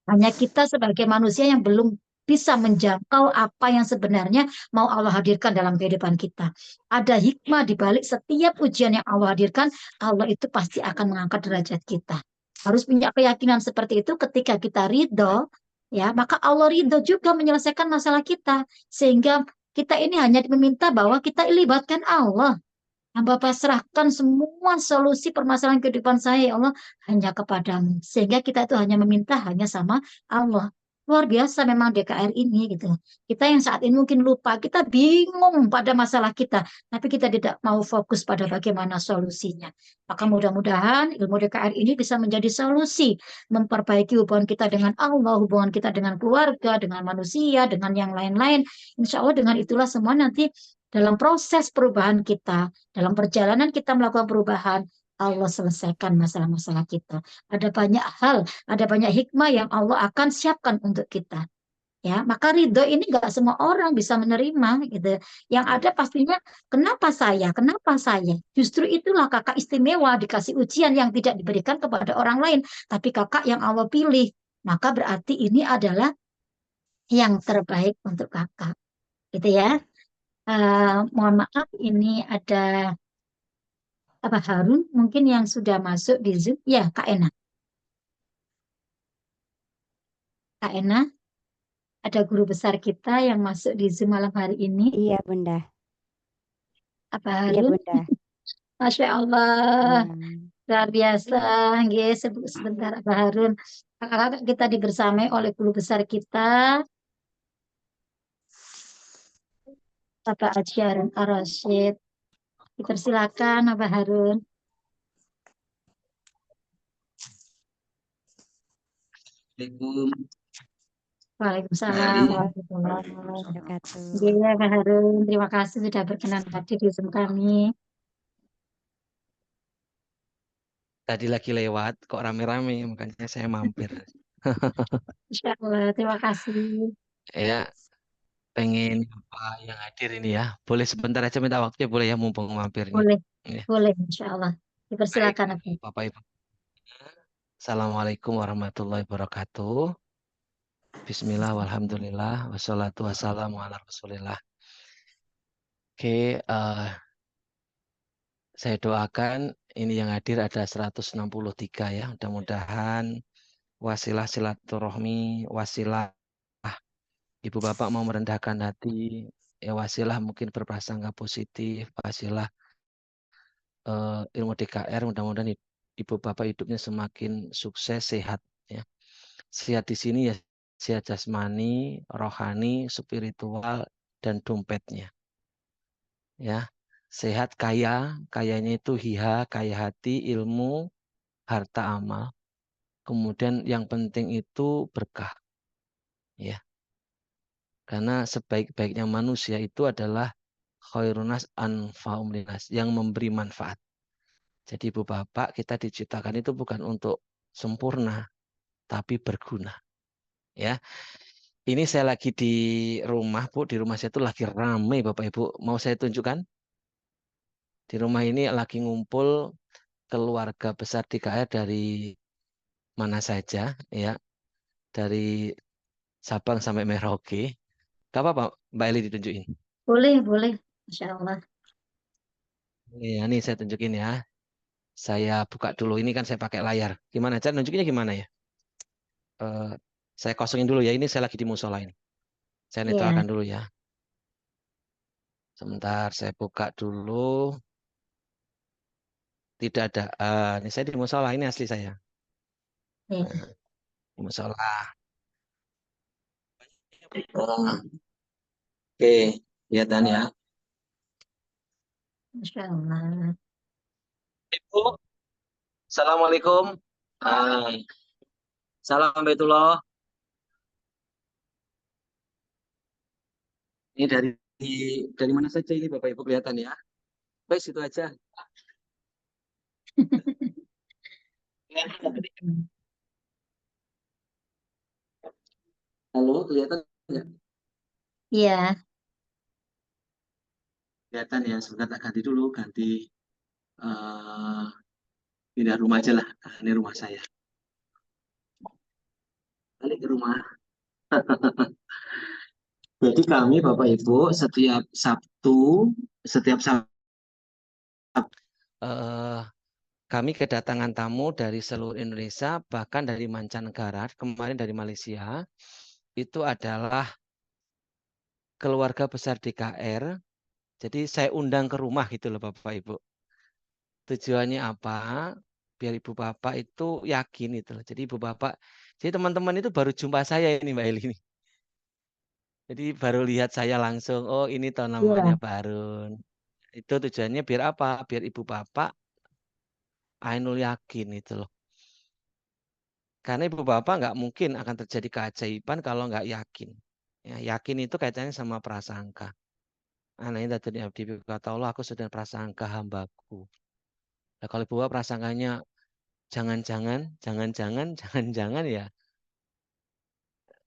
Hanya kita sebagai manusia yang belum bisa menjangkau apa yang sebenarnya mau Allah hadirkan dalam kehidupan kita. Ada hikmah di balik setiap ujian yang Allah hadirkan, Allah itu pasti akan mengangkat derajat kita. Harus punya keyakinan seperti itu ketika kita ridho, ya, maka Allah ridho juga menyelesaikan masalah kita. Sehingga kita ini hanya meminta bahwa kita libatkan Allah. Hamba pasrahkan semua solusi permasalahan kehidupan saya, ya Allah, hanya kepadamu. Sehingga kita itu hanya meminta hanya sama Allah. Luar biasa memang DKR ini gitu. Kita yang saat ini mungkin lupa, kita bingung pada masalah kita, tapi kita tidak mau fokus pada bagaimana solusinya. Maka mudah-mudahan ilmu DKR ini bisa menjadi solusi, memperbaiki hubungan kita dengan Allah, hubungan kita dengan keluarga, dengan manusia, dengan yang lain-lain. Insya Allah dengan itulah semua nanti dalam proses perubahan kita, dalam perjalanan kita melakukan perubahan, Allah selesaikan masalah-masalah kita. Ada banyak hal, ada banyak hikmah yang Allah akan siapkan untuk kita. Ya, maka ridho ini nggak semua orang bisa menerima, gitu. Yang ada pastinya, kenapa saya? Kenapa saya? Justru itulah kakak istimewa dikasih ujian yang tidak diberikan kepada orang lain, tapi kakak yang Allah pilih. Maka berarti ini adalah yang terbaik untuk kakak, gitu ya. Mohon maaf, ini ada Abah Harun mungkin yang sudah masuk di Zoom. Ya, Kak Ena. Kak Ena, ada guru besar kita yang masuk di Zoom malam hari ini. Iya, Bunda. Abah Iya, Harun, Bunda. Masya Allah, Ya. luar biasa. Nggih, sebentar Abah Harun. Kakak-kakak kita dibersamai oleh guru besar kita, Bapak Haji Harun Ar-Rasyid. Dipersilakan Abah Harun. Assalamualaikum. Waalaikumsalam warahmatullahi Waalaikumsalam wabarakatuh. Iya, Pak Harun. Terima kasih sudah berkenan hadir di Zoom kami. Tadi lagi lewat kok rame-rame makanya saya mampir. Insya Allah, terima kasih. Ya, pengen apa yang hadir ini ya. Boleh sebentar aja minta waktunya boleh ya mumpung mampir nih. Boleh, Ya. boleh, Insya Allah. Baik, Dipersilakan, Abi. Bapak Ibu. Assalamualaikum warahmatullahi wabarakatuh. Bismillah, walhamdulillah, wassalatu wassalamu ala rasulillah. Oke, saya doakan ini yang hadir ada 163 ya. Mudah-mudahan wasilah silaturahmi, wasilah Ibu Bapak mau merendahkan hati, ya wasilah mungkin berprasangka positif, wasilah ilmu DKR, mudah-mudahan Ibu Bapak hidupnya semakin sukses, sehat. Ya. Sehat di sini ya, sehat jasmani, rohani, spiritual, dan dompetnya. Ya, sehat kaya, kayanya itu hiha, kaya hati, ilmu, harta amal. Kemudian yang penting itu berkah. Ya. Karena sebaik-baiknya manusia itu adalah khairunas anfa'um linas, yang memberi manfaat. Jadi Ibu Bapak, kita diciptakan itu bukan untuk sempurna, tapi berguna. Ya, ini saya lagi di rumah, Bu. Di rumah saya itu lagi ramai, Bapak Ibu. Mau saya tunjukkan? Di rumah ini lagi ngumpul keluarga besar DKR dari mana saja, ya, dari Sabang sampai Merauke. Gak apa-apa, Mbak Eli ditunjukin. Boleh, boleh. Insya Allah. Ya, ini saya tunjukin ya. Saya buka dulu. Ini kan saya pakai layar. Gimana? Cara nunjukinnya gimana ya? Saya kosongin dulu ya. Ini saya lagi di musola ini. Saya Iya. netralkan dulu ya. Sebentar, saya buka dulu. Tidak ada. Ini saya di musola. Ini asli saya. Iya. Di musola. Oke, kelihatan ya. Masya Allah. Ibu, Assalamualaikum. Hai. Salam Baitullah. Ini dari mana saja ini Bapak Ibu kelihatan ya? Baik, situ aja. Halo, kelihatan nggak? Iya. Kelihatan ya, sebentar tak ganti dulu, ganti pindah rumah aja lah. Nah, ini rumah saya. Balik ke rumah. Jadi kami Bapak Ibu setiap Sabtu, eh, kami kedatangan tamu dari seluruh Indonesia, bahkan dari mancanegara. Kemarin dari Malaysia, itu adalah keluarga besar DKR. Jadi saya undang ke rumah gitu loh Bapak Ibu. Tujuannya apa? Biar ibu bapak itu yakin itu loh. Jadi ibu bapak, jadi teman-teman itu baru jumpa saya ini Mbak Eli ini. Jadi baru lihat saya langsung, oh ini toh namanya Iya. Barun. Itu tujuannya biar apa? Biar ibu bapak Ainul yakin itu loh. Karena ibu bapak nggak mungkin akan terjadi keajaiban kalau nggak yakin. Ya, yakin itu kaitannya sama prasangka. Ini tadi abdi kata Allah, aku sudah prasangka hambaku. Nah, kalau ibu bapak prasangkanya jangan-jangan, jangan-jangan, jangan-jangan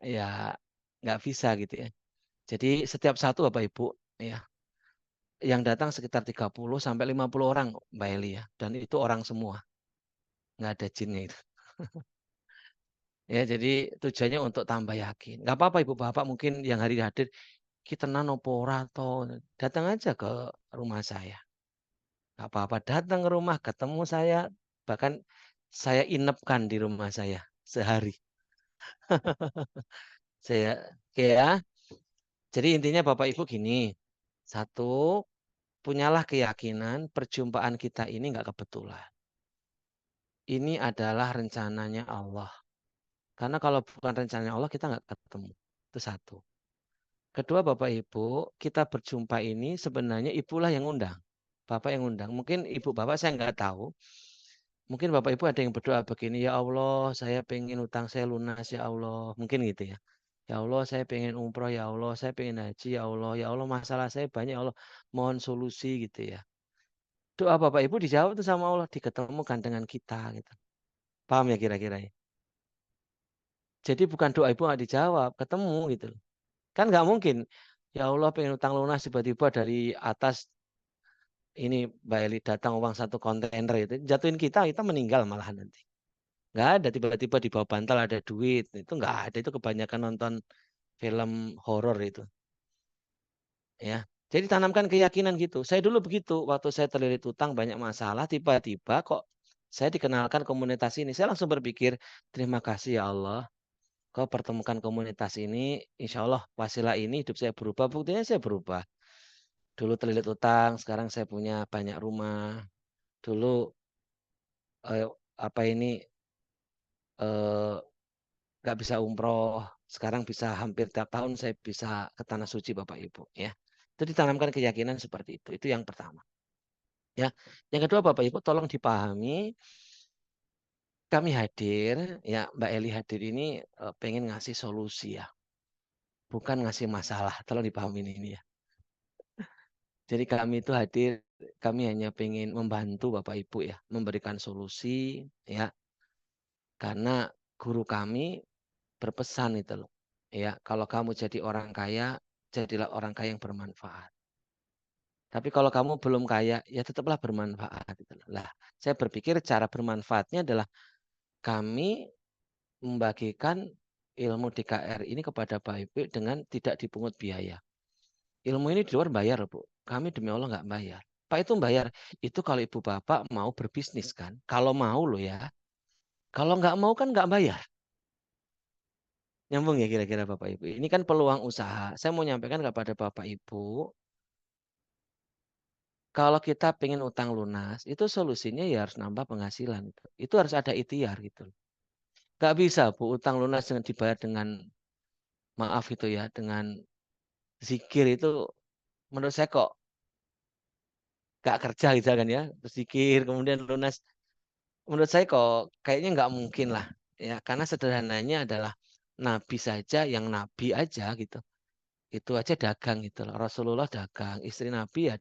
ya nggak bisa gitu ya. Jadi setiap satu Bapak Ibu ya yang datang sekitar 30 sampai 50 orang Mbak Eli ya. Dan itu orang semua. Nggak ada jinnya itu. Ya, jadi tujuannya untuk tambah yakin. Nggak apa-apa Ibu Bapak mungkin yang hari hadir kita nanopora atau datang aja ke rumah saya. Nggak apa-apa datang ke rumah ketemu saya bahkan saya inapkan di rumah saya sehari. Saya ya. Jadi intinya Bapak Ibu gini. Satu, punyalah keyakinan perjumpaan kita ini nggak kebetulan. Ini adalah rencananya Allah. Karena kalau bukan rencananya Allah, kita nggak ketemu. Itu satu. Kedua, Bapak Ibu, kita berjumpa ini sebenarnya ibulah yang undang. Bapak yang undang. Mungkin ibu bapak saya nggak tahu. Mungkin Bapak Ibu ada yang berdoa begini, ya Allah, saya pengen utang saya lunas, ya Allah. Mungkin gitu ya. Ya Allah, saya pengen umroh, ya Allah, saya pengen haji, ya Allah, masalah saya banyak, ya Allah, mohon solusi gitu ya. Doa Bapak Ibu dijawab tuh sama Allah, diketemukan dengan kita gitu. Paham ya kira-kira ya? Jadi bukan doa Ibu nggak dijawab, ketemu gitu. Kan nggak mungkin. Ya Allah pengen utang lunas tiba-tiba dari atas ini Mbak Eli datang uang satu kontainer itu jatuhin kita meninggal malahan nanti. Nggak ada tiba-tiba di bawah bantal ada duit. Itu nggak ada, itu kebanyakan nonton film horor itu. Ya. Jadi tanamkan keyakinan gitu. Saya dulu begitu, waktu saya terlilit utang banyak masalah, tiba-tiba kok saya dikenalkan komunitas ini. Saya langsung berpikir, terima kasih ya Allah. Kau pertemukan komunitas ini, insya Allah wasilah ini hidup saya berubah. Buktinya saya berubah. Dulu terlilit utang, sekarang saya punya banyak rumah. Dulu apa ini nggak bisa umroh, sekarang bisa hampir tiap tahun saya bisa ke tanah suci Bapak Ibu ya. Itu ditanamkan keyakinan seperti itu. Itu yang pertama. Ya, yang kedua Bapak Ibu tolong dipahami kami hadir ya Mbak Eli hadir ini pengen ngasih solusi ya, bukan ngasih masalah. Tolong dipahamin ini ya. Jadi kami itu hadir, kami hanya pengen membantu Bapak Ibu ya, memberikan solusi ya, karena guru kami berpesan itu loh, ya kalau kamu jadi orang kaya, jadilah orang kaya yang bermanfaat. Tapi kalau kamu belum kaya, ya tetaplah bermanfaat. Gitu. Lah, saya berpikir cara bermanfaatnya adalah kami membagikan ilmu DKR ini kepada Bapak Ibu dengan tidak dipungut biaya. Ilmu ini di luar bayar, Bu. Kami demi Allah nggak bayar. Pak itu bayar. Itu kalau Ibu Bapak mau berbisnis kan. Kalau mau loh ya. Kalau nggak mau kan nggak bayar. Nyambung ya kira-kira Bapak Ibu. Ini kan peluang usaha. Saya mau nyampaikan kepada Bapak Ibu, kalau kita pengen utang lunas, itu solusinya ya harus nambah penghasilan. Itu harus ada ikhtiar gitu. Gak bisa Bu, utang lunas dengan dibayar dengan, maaf itu ya, dengan zikir itu menurut saya kok gak kerja gitu kan ya. Berzikir kemudian lunas. Menurut saya kok kayaknya nggak mungkin lah. Ya, karena sederhananya adalah Nabi saja, yang Nabi aja gitu. Itu aja dagang gitu loh. Rasulullah dagang, istri Nabi ya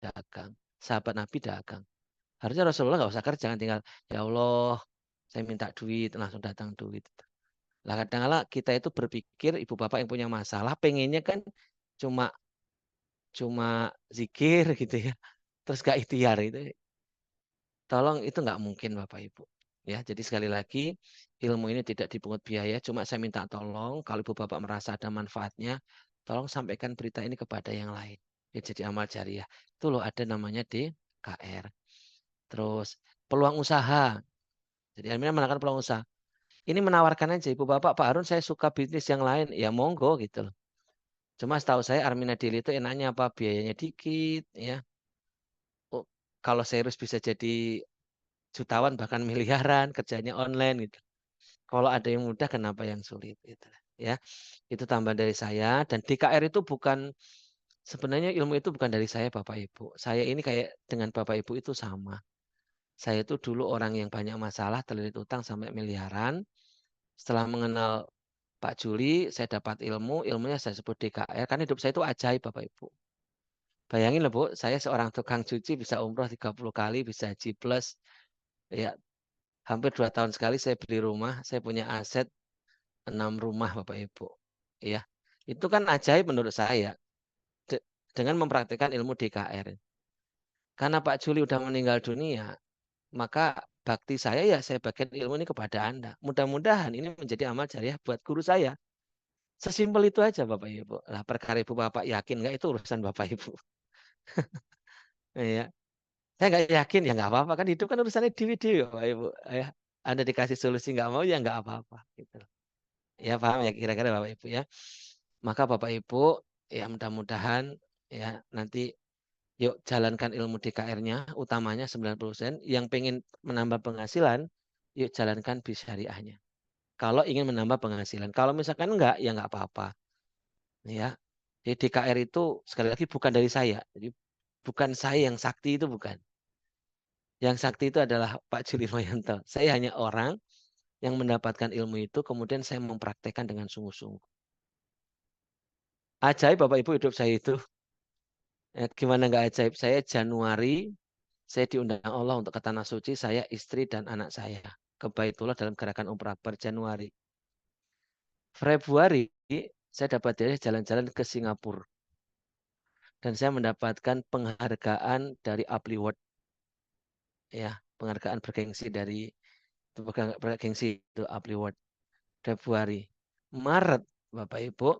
dagang, sahabat Nabi dagang. Harusnya Rasulullah nggak usah kerja, kan tinggal ya Allah, saya minta duit, langsung datang duit. Lah kadang-kala kita itu berpikir ibu bapak yang punya masalah pengennya kan cuma cuma zikir gitu ya. Terus gak ikhtiar itu. Tolong itu nggak mungkin Bapak Ibu. Ya, jadi sekali lagi ilmu ini tidak dipungut biaya, cuma saya minta tolong kalau Ibu Bapak merasa ada manfaatnya, tolong sampaikan berita ini kepada yang lain. Ya, jadi amal jariah. Itu loh ada namanya DKR. Terus peluang usaha. Jadi Almina menawarkan peluang usaha. Ini menawarkan aja Ibu Bapak, Pak Harun saya suka bisnis yang lain, ya monggo gitu loh. Cuma setahu saya Armina Daily itu enaknya apa? Biayanya dikit ya. Oh, kalau serius bisa jadi jutawan bahkan miliaran, kerjanya online gitu. Kalau ada yang mudah kenapa yang sulit gitu ya. Itu tambahan dari saya, dan DKR itu bukan, sebenarnya ilmu itu bukan dari saya Bapak Ibu. Saya ini kayak dengan Bapak Ibu itu sama. Saya itu dulu orang yang banyak masalah, terlilit utang sampai miliaran. Setelah mengenal Pak Juli, saya dapat ilmu, ilmunya saya sebut DKR. Kan hidup saya itu ajaib Bapak Ibu. Bayangin loh Bu, saya seorang tukang cuci bisa umroh 30 kali, bisa haji plus. Ya, hampir 2 tahun sekali saya beli rumah, saya punya aset 6 rumah Bapak Ibu. Ya, itu kan ajaib menurut saya dengan mempraktikkan ilmu DKR. Karena Pak Juli udah meninggal dunia, maka bakti saya ya saya bagikan ilmu ini kepada Anda. Mudah-mudahan ini menjadi amal jariah buat guru saya. Sesimpel itu aja Bapak Ibu. Lah perkara Ibu Bapak yakin nggak itu urusan Bapak Ibu. Ya. Saya nggak yakin ya nggak apa-apa, kan hidup kan urusannya dewi-dewi Bapak Ibu. Ya. Anda dikasih solusi nggak mau ya nggak apa-apa. Gitu. Ya paham ya kira-kira Bapak Ibu ya. Maka Bapak Ibu ya mudah-mudahan ya nanti yuk jalankan ilmu DKR-nya, utamanya 90%. Yang pengen menambah penghasilan, yuk jalankan bis syariahnya. Kalau ingin menambah penghasilan. Kalau misalkan enggak, ya enggak apa-apa. Ya. Jadi DKR itu sekali lagi bukan dari saya. Jadi bukan saya yang sakti, itu bukan. Yang sakti itu adalah Pak Juli Moyanto. Saya hanya orang yang mendapatkan ilmu itu, kemudian saya mempraktekkan dengan sungguh-sungguh. Ajaib Bapak Ibu hidup saya itu. Gimana nggak ajaib? Saya Januari, saya diundang Allah untuk ke Tanah Suci, saya, istri, dan anak saya. Ke Baitullah dalam gerakan umrah per Januari. Februari, saya dapat dari jalan-jalan ke Singapura. Dan saya mendapatkan penghargaan dari Apli World. Ya, penghargaan bergengsi dari bergengsi itu Apli World. Februari. Maret, Bapak Ibu,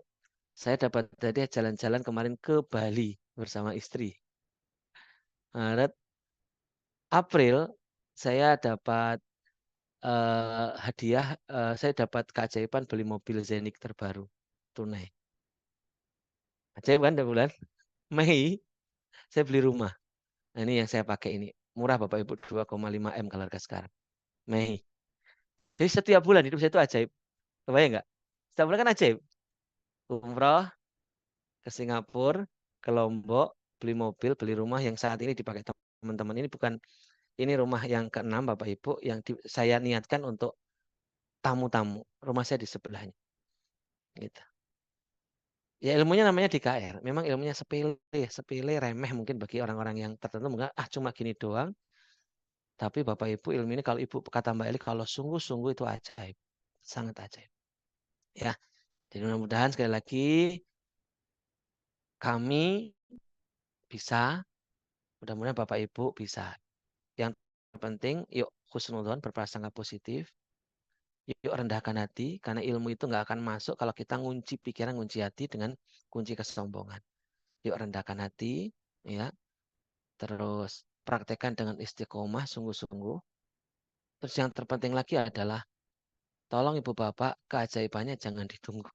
saya dapat hadiah jalan-jalan kemarin ke Bali bersama istri. Maret, April, saya dapat hadiah, saya dapat keajaiban beli mobil Zenik terbaru tunai. Ajaib kan bulan Mei saya beli rumah. Nah, ini yang saya pakai ini. Murah Bapak Ibu, 2,5 M kalau harga sekarang. Mei. Jadi setiap bulan hidup saya itu ajaib. Kebayang nggak? Setiap bulan kan ajaib. Umroh ke Singapura, ke Lombok, beli mobil, beli rumah yang saat ini dipakai teman-teman. Ini bukan, ini rumah yang ke-6 Bapak Ibu yang saya niatkan untuk tamu-tamu. Rumah saya di sebelahnya. Gitu. Ya ilmunya namanya DKR. Memang ilmunya sepele, remeh mungkin bagi orang-orang yang tertentu. Mungkin cuma gini doang. Tapi Bapak Ibu ilmu ini kalau Ibu kata Mbak Eli kalau sungguh-sungguh itu ajaib. Sangat ajaib. Ya. Jadi mudah-mudahan sekali lagi kami bisa, mudah-mudahan Bapak Ibu bisa. Yang terpenting yuk husnudzon, berprasangka positif. Yuk rendahkan hati karena ilmu itu nggak akan masuk kalau kita ngunci pikiran, ngunci hati dengan kunci kesombongan. Yuk rendahkan hati, ya. Terus praktekkan dengan istiqomah sungguh-sungguh. Terus yang terpenting lagi adalah tolong Ibu Bapak keajaibannya jangan ditunggu.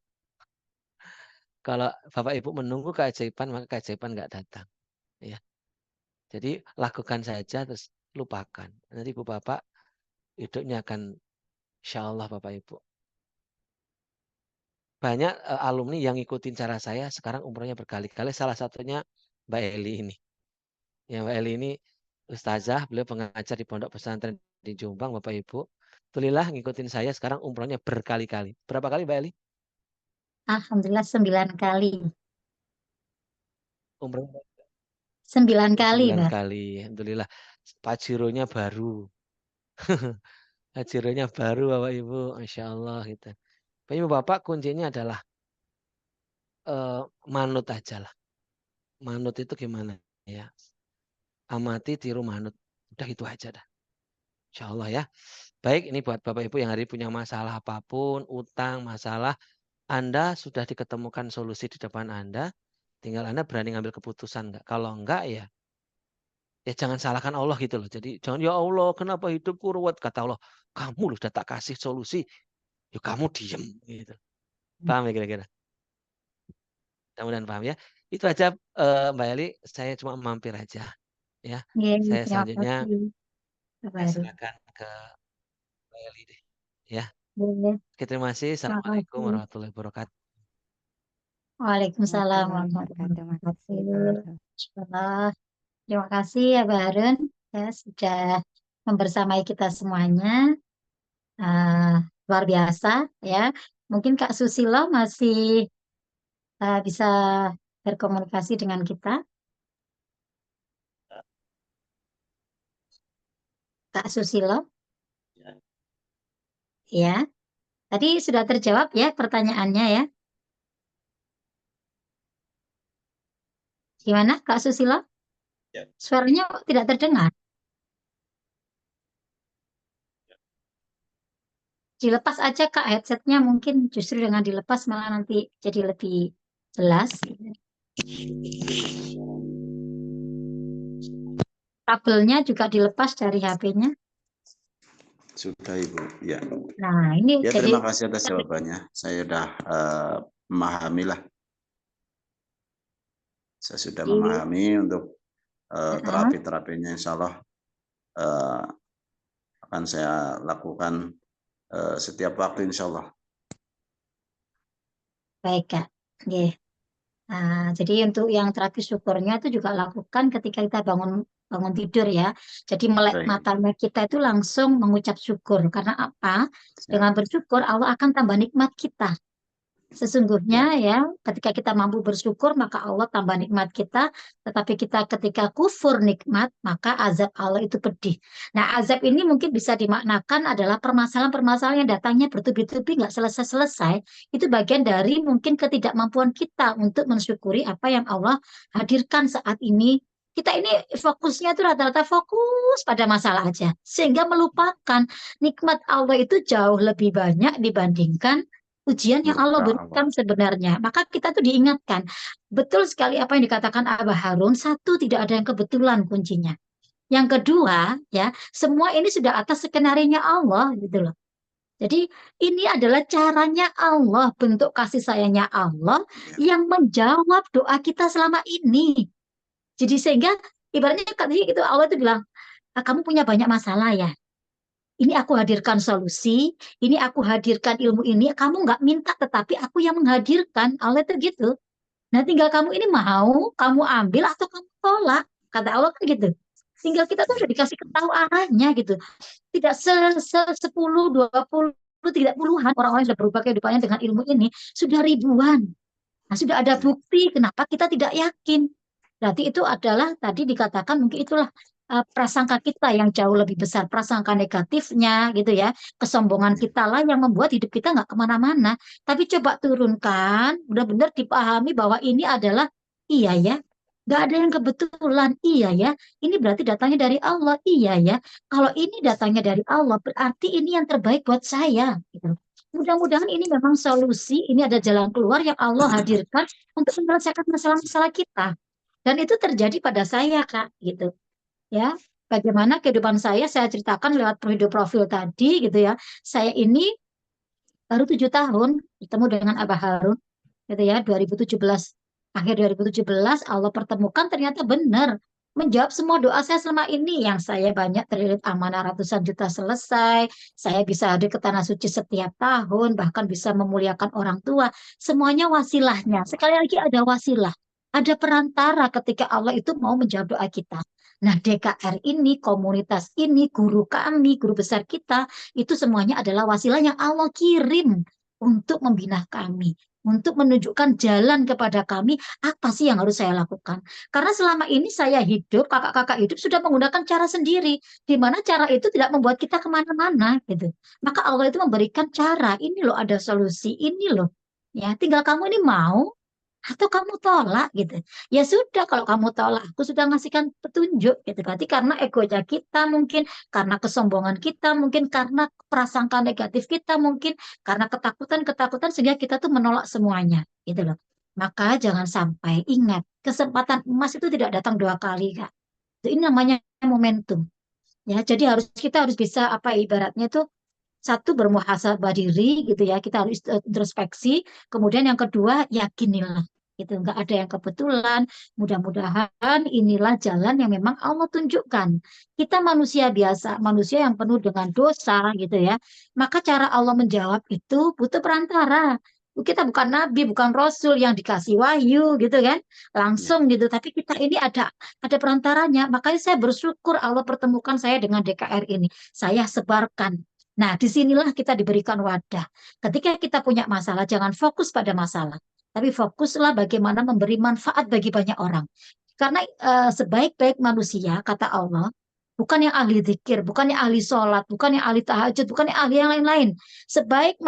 Kalau Bapak Ibu menunggu keajaiban, maka keajaiban nggak datang. Ya. Jadi lakukan saja terus lupakan. Nanti Ibu Bapak hidupnya akan insya Allah Bapak Ibu. Banyak alumni yang ngikutin cara saya sekarang umrohnya berkali-kali. Salah satunya Mbak Eli ini. Ya Mbak Eli ini ustazah, beliau pengajar di pondok pesantren di Jombang Bapak Ibu. Alhamdulillah ngikutin saya sekarang umrohnya berkali-kali. Berapa kali Mbak Eli? Alhamdulillah 9 kali. Umroh 9 kali, 9 Mbak. kali. Alhamdulillah. Pajironya baru. Pajironya baru Bapak Ibu. Masya Allah gitu. Bapak Ibu Bapak kuncinya adalah manut aja lah. Manut itu gimana ya? Amati, tiru, manut. Udah itu aja dah. Insya Allah ya. Baik, ini buat Bapak Ibu yang hari ini punya masalah apapun, utang, masalah, Anda sudah diketemukan solusi di depan Anda, tinggal Anda berani ngambil keputusan enggak. Kalau enggak ya jangan salahkan Allah gitu loh. Jadi jangan ya Allah kenapa hidupku ruwet, kata Allah. Kamu loh sudah tak kasih solusi, ya kamu diem gitu. Paham ya kira-kira? Mudah-mudahan paham ya. Itu aja Mbak Eli, saya cuma mampir aja ya. Iya, Saya terima selanjutnya kasih. saya Baru. serahkan ke Mbak Eli deh. Ya. Boleh. Oke, terima kasih. Terima Assalamualaikum kasih. warahmatullahi wabarakatuh. Waalaikumsalam Warahmatullahi warahmatullahi wabarakatuh. Makasih Pak wabarakatuh. Harun. Bismillah. Terima kasih ya Mbak Harun ya sudah membersamai kita semuanya. Luar biasa ya. Mungkin Kak Susilo masih bisa berkomunikasi dengan kita. Kak Susilo, ya. Tadi sudah terjawab ya pertanyaannya ya. Gimana Kak Susilo? Ya. Suaranya kok tidak terdengar. Dilepas aja Kak headsetnya, mungkin justru dengan dilepas malah nanti jadi lebih jelas. Kabelnya juga dilepas dari HP-nya. Sudah Ibu, ya. Nah, ini Ya, jadi terima kasih atas jawabannya. Saya sudah memahami lah. Saya sudah memahami untuk terapi-terapinya insya Allah akan saya lakukan setiap waktu insya Allah. baik Kak. Oke. Nah, jadi untuk yang terapi syukurnya itu juga lakukan ketika kita bangun tidur ya. Jadi melek Baik. matanya kita itu langsung mengucap syukur. Karena apa? Dengan bersyukur Allah akan tambah nikmat kita. Sesungguhnya ya, ketika kita mampu bersyukur maka Allah tambah nikmat kita, tetapi kita ketika kufur nikmat maka azab Allah itu pedih. Nah, azab ini mungkin bisa dimaknakan adalah permasalahan-permasalahan yang datangnya bertubi-tubi nggak selesai-selesai. Itu bagian dari mungkin ketidakmampuan kita untuk mensyukuri apa yang Allah hadirkan saat ini. Kita ini fokusnya itu rata-rata fokus pada masalah aja, sehingga melupakan nikmat Allah itu jauh lebih banyak dibandingkan ujian yang Allah berikan sebenarnya. Maka kita tuh diingatkan, betul sekali apa yang dikatakan Abah Harun, satu, tidak ada yang kebetulan kuncinya. Yang kedua, ya, semua ini sudah atas skenario Allah gitu loh. Jadi ini adalah caranya Allah, bentuk kasih sayangnya Allah yang menjawab doa kita selama ini. Jadi sehingga ibaratnya tadi itu Allah itu bilang, kamu punya banyak masalah ya. Ini aku hadirkan solusi, ini aku hadirkan ilmu ini, kamu nggak minta, tetapi aku yang menghadirkan. Allah itu gitu. Nah, tinggal kamu ini mau, kamu ambil atau kamu tolak. Kata Allah kan gitu. Tinggal kita tuh udah dikasih tahu arahnya gitu. Tidak 10, 20, tidak puluhan orang-orang yang sudah berubah kehidupannya dengan ilmu ini, sudah ribuan. Nah, sudah ada bukti kenapa kita tidak yakin. Berarti itu adalah tadi dikatakan mungkin itulah prasangka kita yang jauh lebih besar, prasangka negatifnya gitu ya, kesombongan kita lah yang membuat hidup kita nggak kemana-mana. Tapi coba turunkan, benar-benar dipahami bahwa ini adalah iya ya, nggak ada yang kebetulan, iya ya, ini berarti datangnya dari Allah, iya ya. Kalau ini datangnya dari Allah, berarti ini yang terbaik buat saya. Gitu. Mudah-mudahan ini memang solusi, ini ada jalan keluar yang Allah hadirkan untuk menyelesaikan masalah-masalah kita. Dan itu terjadi pada saya, Kak, gitu. Ya, bagaimana kehidupan saya ceritakan lewat video profil tadi gitu ya. Saya ini baru 7 tahun bertemu dengan Abah Harun, gitu ya, 2017. Akhir 2017 Allah pertemukan, ternyata benar menjawab semua doa saya selama ini, yang saya banyak terlilit amanah ratusan juta selesai, saya bisa hadir ke tanah suci setiap tahun, bahkan bisa memuliakan orang tua, semuanya wasilahnya. Sekali lagi ada wasilah, ada perantara ketika Allah itu mau menjawab doa kita. Nah, DKR ini, komunitas ini, guru kami, guru besar kita, itu semuanya adalah wasilah yang Allah kirim untuk membina kami, untuk menunjukkan jalan kepada kami, apa sih yang harus saya lakukan. Karena selama ini saya hidup, kakak-kakak hidup sudah menggunakan cara sendiri, di mana cara itu tidak membuat kita kemana-mana, gitu. Maka Allah itu memberikan cara, ini loh ada solusi, ini loh. Ya, tinggal kamu ini mau atau kamu tolak gitu. Ya sudah, kalau kamu tolak, aku sudah ngasihkan petunjuk gitu. Berarti karena egonya kita mungkin, karena kesombongan kita mungkin, karena prasangka negatif kita mungkin, karena ketakutan-ketakutan sehingga kita tuh menolak semuanya gitu loh. Maka jangan sampai, ingat, kesempatan emas itu tidak datang 2 kali, Kak. Ini namanya momentum. Ya, jadi kita harus bisa apa ya, ibaratnya itu satu, bermuhasabah diri gitu ya, kita harus introspeksi. Kemudian yang kedua, yakinilah gitu, nggak ada yang kebetulan. Mudah-mudahan inilah jalan yang memang Allah tunjukkan. Kita manusia biasa, manusia yang penuh dengan dosa gitu ya, maka cara Allah menjawab itu butuh perantara. Kita bukan nabi, bukan rasul yang dikasih wahyu gitu kan, langsung gitu, tapi kita ini ada perantaranya. Makanya saya bersyukur Allah pertemukan saya dengan DKR ini, saya sebarkan. Nah, disinilah kita diberikan wadah. Ketika kita punya masalah, jangan fokus pada masalah, tapi fokuslah bagaimana memberi manfaat bagi banyak orang. Karena sebaik-baik manusia, kata Allah, bukan yang ahli zikir, bukan yang ahli sholat, bukan yang ahli tahajud, bukan yang ahli yang lain-lain. Baik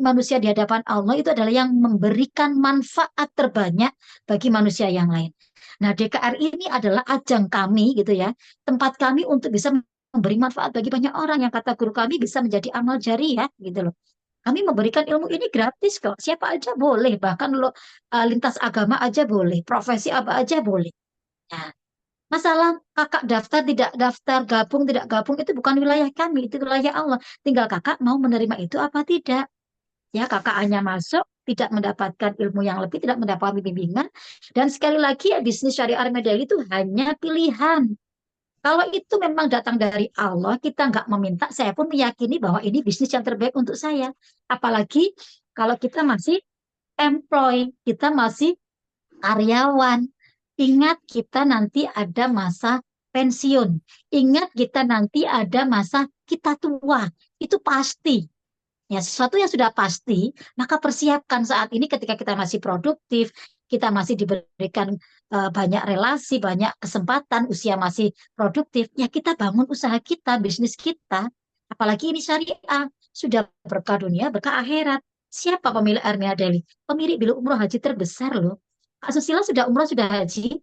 manusia di hadapan Allah itu adalah yang memberikan manfaat terbanyak bagi manusia yang lain. Nah, DKR ini adalah ajang kami gitu ya, tempat kami untuk bisa memberi manfaat bagi banyak orang, yang kata guru kami bisa menjadi amal jariah gitu loh. Kami memberikan ilmu ini gratis kok. Siapa aja boleh, bahkan lo lintas agama aja boleh, profesi apa aja boleh. Nah, masalah kakak daftar tidak daftar, gabung tidak gabung itu bukan wilayah kami, itu wilayah Allah. Tinggal kakak mau menerima itu apa tidak. Ya, kakak hanya masuk, tidak mendapatkan ilmu yang lebih, tidak mendapatkan bimbingan. Dan sekali lagi ya, bisnis syariah Medali itu hanya pilihan. Kalau itu memang datang dari Allah, kita nggak meminta, saya pun meyakini bahwa ini bisnis yang terbaik untuk saya. Apalagi kalau kita masih employ, kita masih karyawan. Ingat kita nanti ada masa pensiun. Ingat kita nanti ada masa kita tua. Itu pasti. Ya, sesuatu yang sudah pasti, maka persiapkan saat ini ketika kita masih produktif, kita masih diberikan banyak relasi, banyak kesempatan, usia masih produktif, ya kita bangun usaha kita, bisnis kita. Apalagi ini syariah, sudah berkah dunia, berkah akhirat. Siapa pemilik Armia Daily? Pemilik bilik umroh haji terbesar loh. Kak Susila sudah umroh, sudah haji.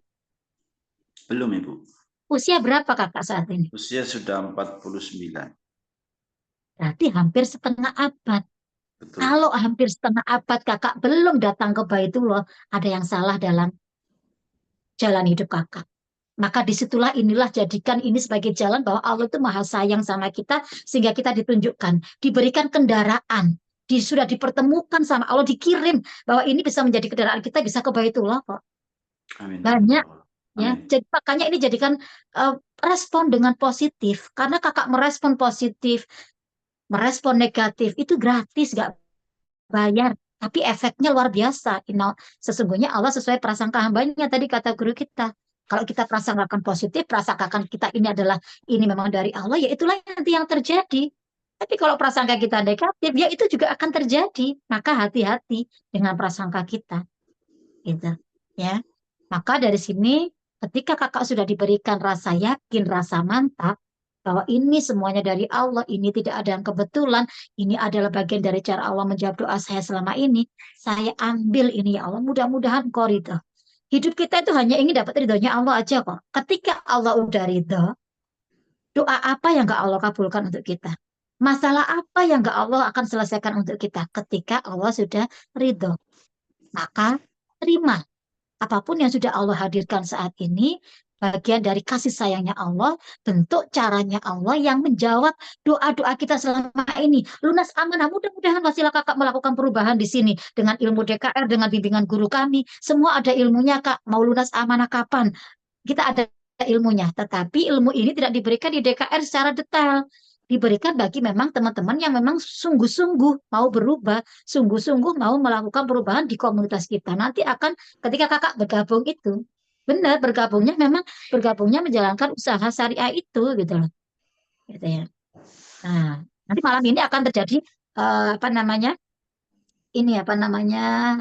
Belum, Ibu. Usia berapa kakak saat ini? Usia sudah 49. Berarti hampir setengah abad. Betul. Kalau hampir setengah abad kakak belum datang ke Baitullah, ada yang salah dalam jalan hidup kakak. Maka disitulah, inilah jadikan ini sebagai jalan bahwa Allah itu maha sayang sama kita, sehingga kita ditunjukkan, diberikan kendaraan, sudah dipertemukan sama Allah, dikirim bahwa ini bisa menjadi kendaraan kita, bisa ke Baitullah kok. Amin. Banyak. Ya, Amin. jadi makanya ini jadikan respon dengan positif, karena kakak merespon positif, merespon negatif itu gratis, gak bayar, tapi efeknya luar biasa. Sesungguhnya Allah sesuai prasangka hambanya, tadi kata guru kita. Kalau kita prasangkakan positif, prasangkakan kita ini memang dari Allah, ya itulah nanti yang terjadi. Tapi kalau prasangka kita negatif, ya itu juga akan terjadi. Maka hati-hati dengan prasangka kita. Gitu. Ya. Maka dari sini, ketika kakak sudah diberikan rasa yakin, rasa mantap, bahwa ini semuanya dari Allah, ini tidak ada yang kebetulan, ini adalah bagian dari cara Allah menjawab doa saya selama ini, saya ambil ini ya Allah, mudah-mudahan kau ridho. Hidup kita itu hanya ingin dapat ridhonya Allah aja kok. Ketika Allah udah ridho, doa apa yang gak Allah kabulkan untuk kita? Masalah apa yang gak Allah akan selesaikan untuk kita ketika Allah sudah ridho? Maka terima apapun yang sudah Allah hadirkan saat ini, bagian dari kasih sayangnya Allah, bentuk caranya Allah yang menjawab doa-doa kita selama ini. Lunas amanah, mudah-mudahan wasilah kakak melakukan perubahan di sini dengan ilmu DKR, dengan bimbingan guru kami. Semua ada ilmunya kak, mau lunas amanah kapan? Kita ada ilmunya, tetapi ilmu ini tidak diberikan di DKR secara detail. Diberikan bagi memang teman-teman yang memang sungguh-sungguh mau berubah, sungguh-sungguh mau melakukan perubahan di komunitas kita. Nanti akan ketika kakak bergabung itu, benar bergabungnya menjalankan usaha syariah itu gitu loh. Gitu ya. Nah, nanti malam ini akan terjadi apa namanya?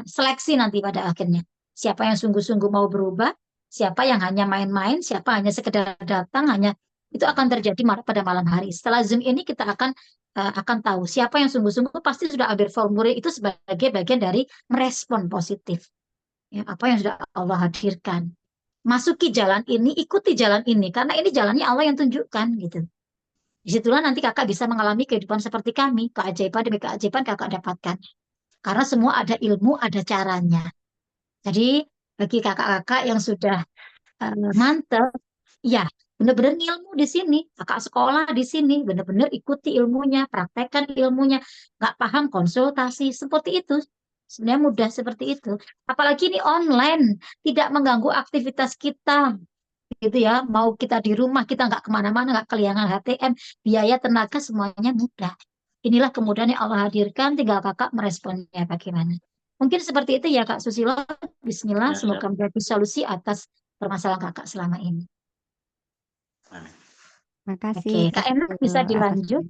Seleksi nanti pada akhirnya. Siapa yang sungguh-sungguh mau berubah, siapa yang hanya main-main, siapa hanya sekedar datang, hanya itu akan terjadi pada malam hari. Setelah Zoom ini kita akan tahu siapa yang sungguh-sungguh pasti sudah ambil formulir itu sebagai bagian dari merespon positif. Ya, apa yang sudah Allah hadirkan. Masuki jalan ini, ikuti jalan ini, karena ini jalannya Allah yang tunjukkan gitu. Disitulah nanti kakak bisa mengalami kehidupan seperti kami, keajaiban demi keajaiban kakak dapatkan. Karena semua ada ilmu, ada caranya. Jadi bagi kakak-kakak yang sudah mantap, ya benar-benar ilmu di sini. Kakak sekolah di sini, benar-benar ikuti ilmunya, praktekkan ilmunya. Nggak paham konsultasi, seperti itu. Sebenarnya mudah seperti itu. Apalagi ini online, tidak mengganggu aktivitas kita. Gitu ya, mau kita di rumah, kita nggak kemana-mana, nggak keliangan HTM, biaya tenaga semuanya mudah. Inilah kemudian yang Allah hadirkan, tinggal kakak meresponnya bagaimana. Mungkin seperti itu ya Kak Susilo. Bismillah, Ya, semoga menjadi solusi atas permasalahan kakak selama ini. Amin. Makasih Oke, Kak Kak Emma Susilo bisa atas dilanjut.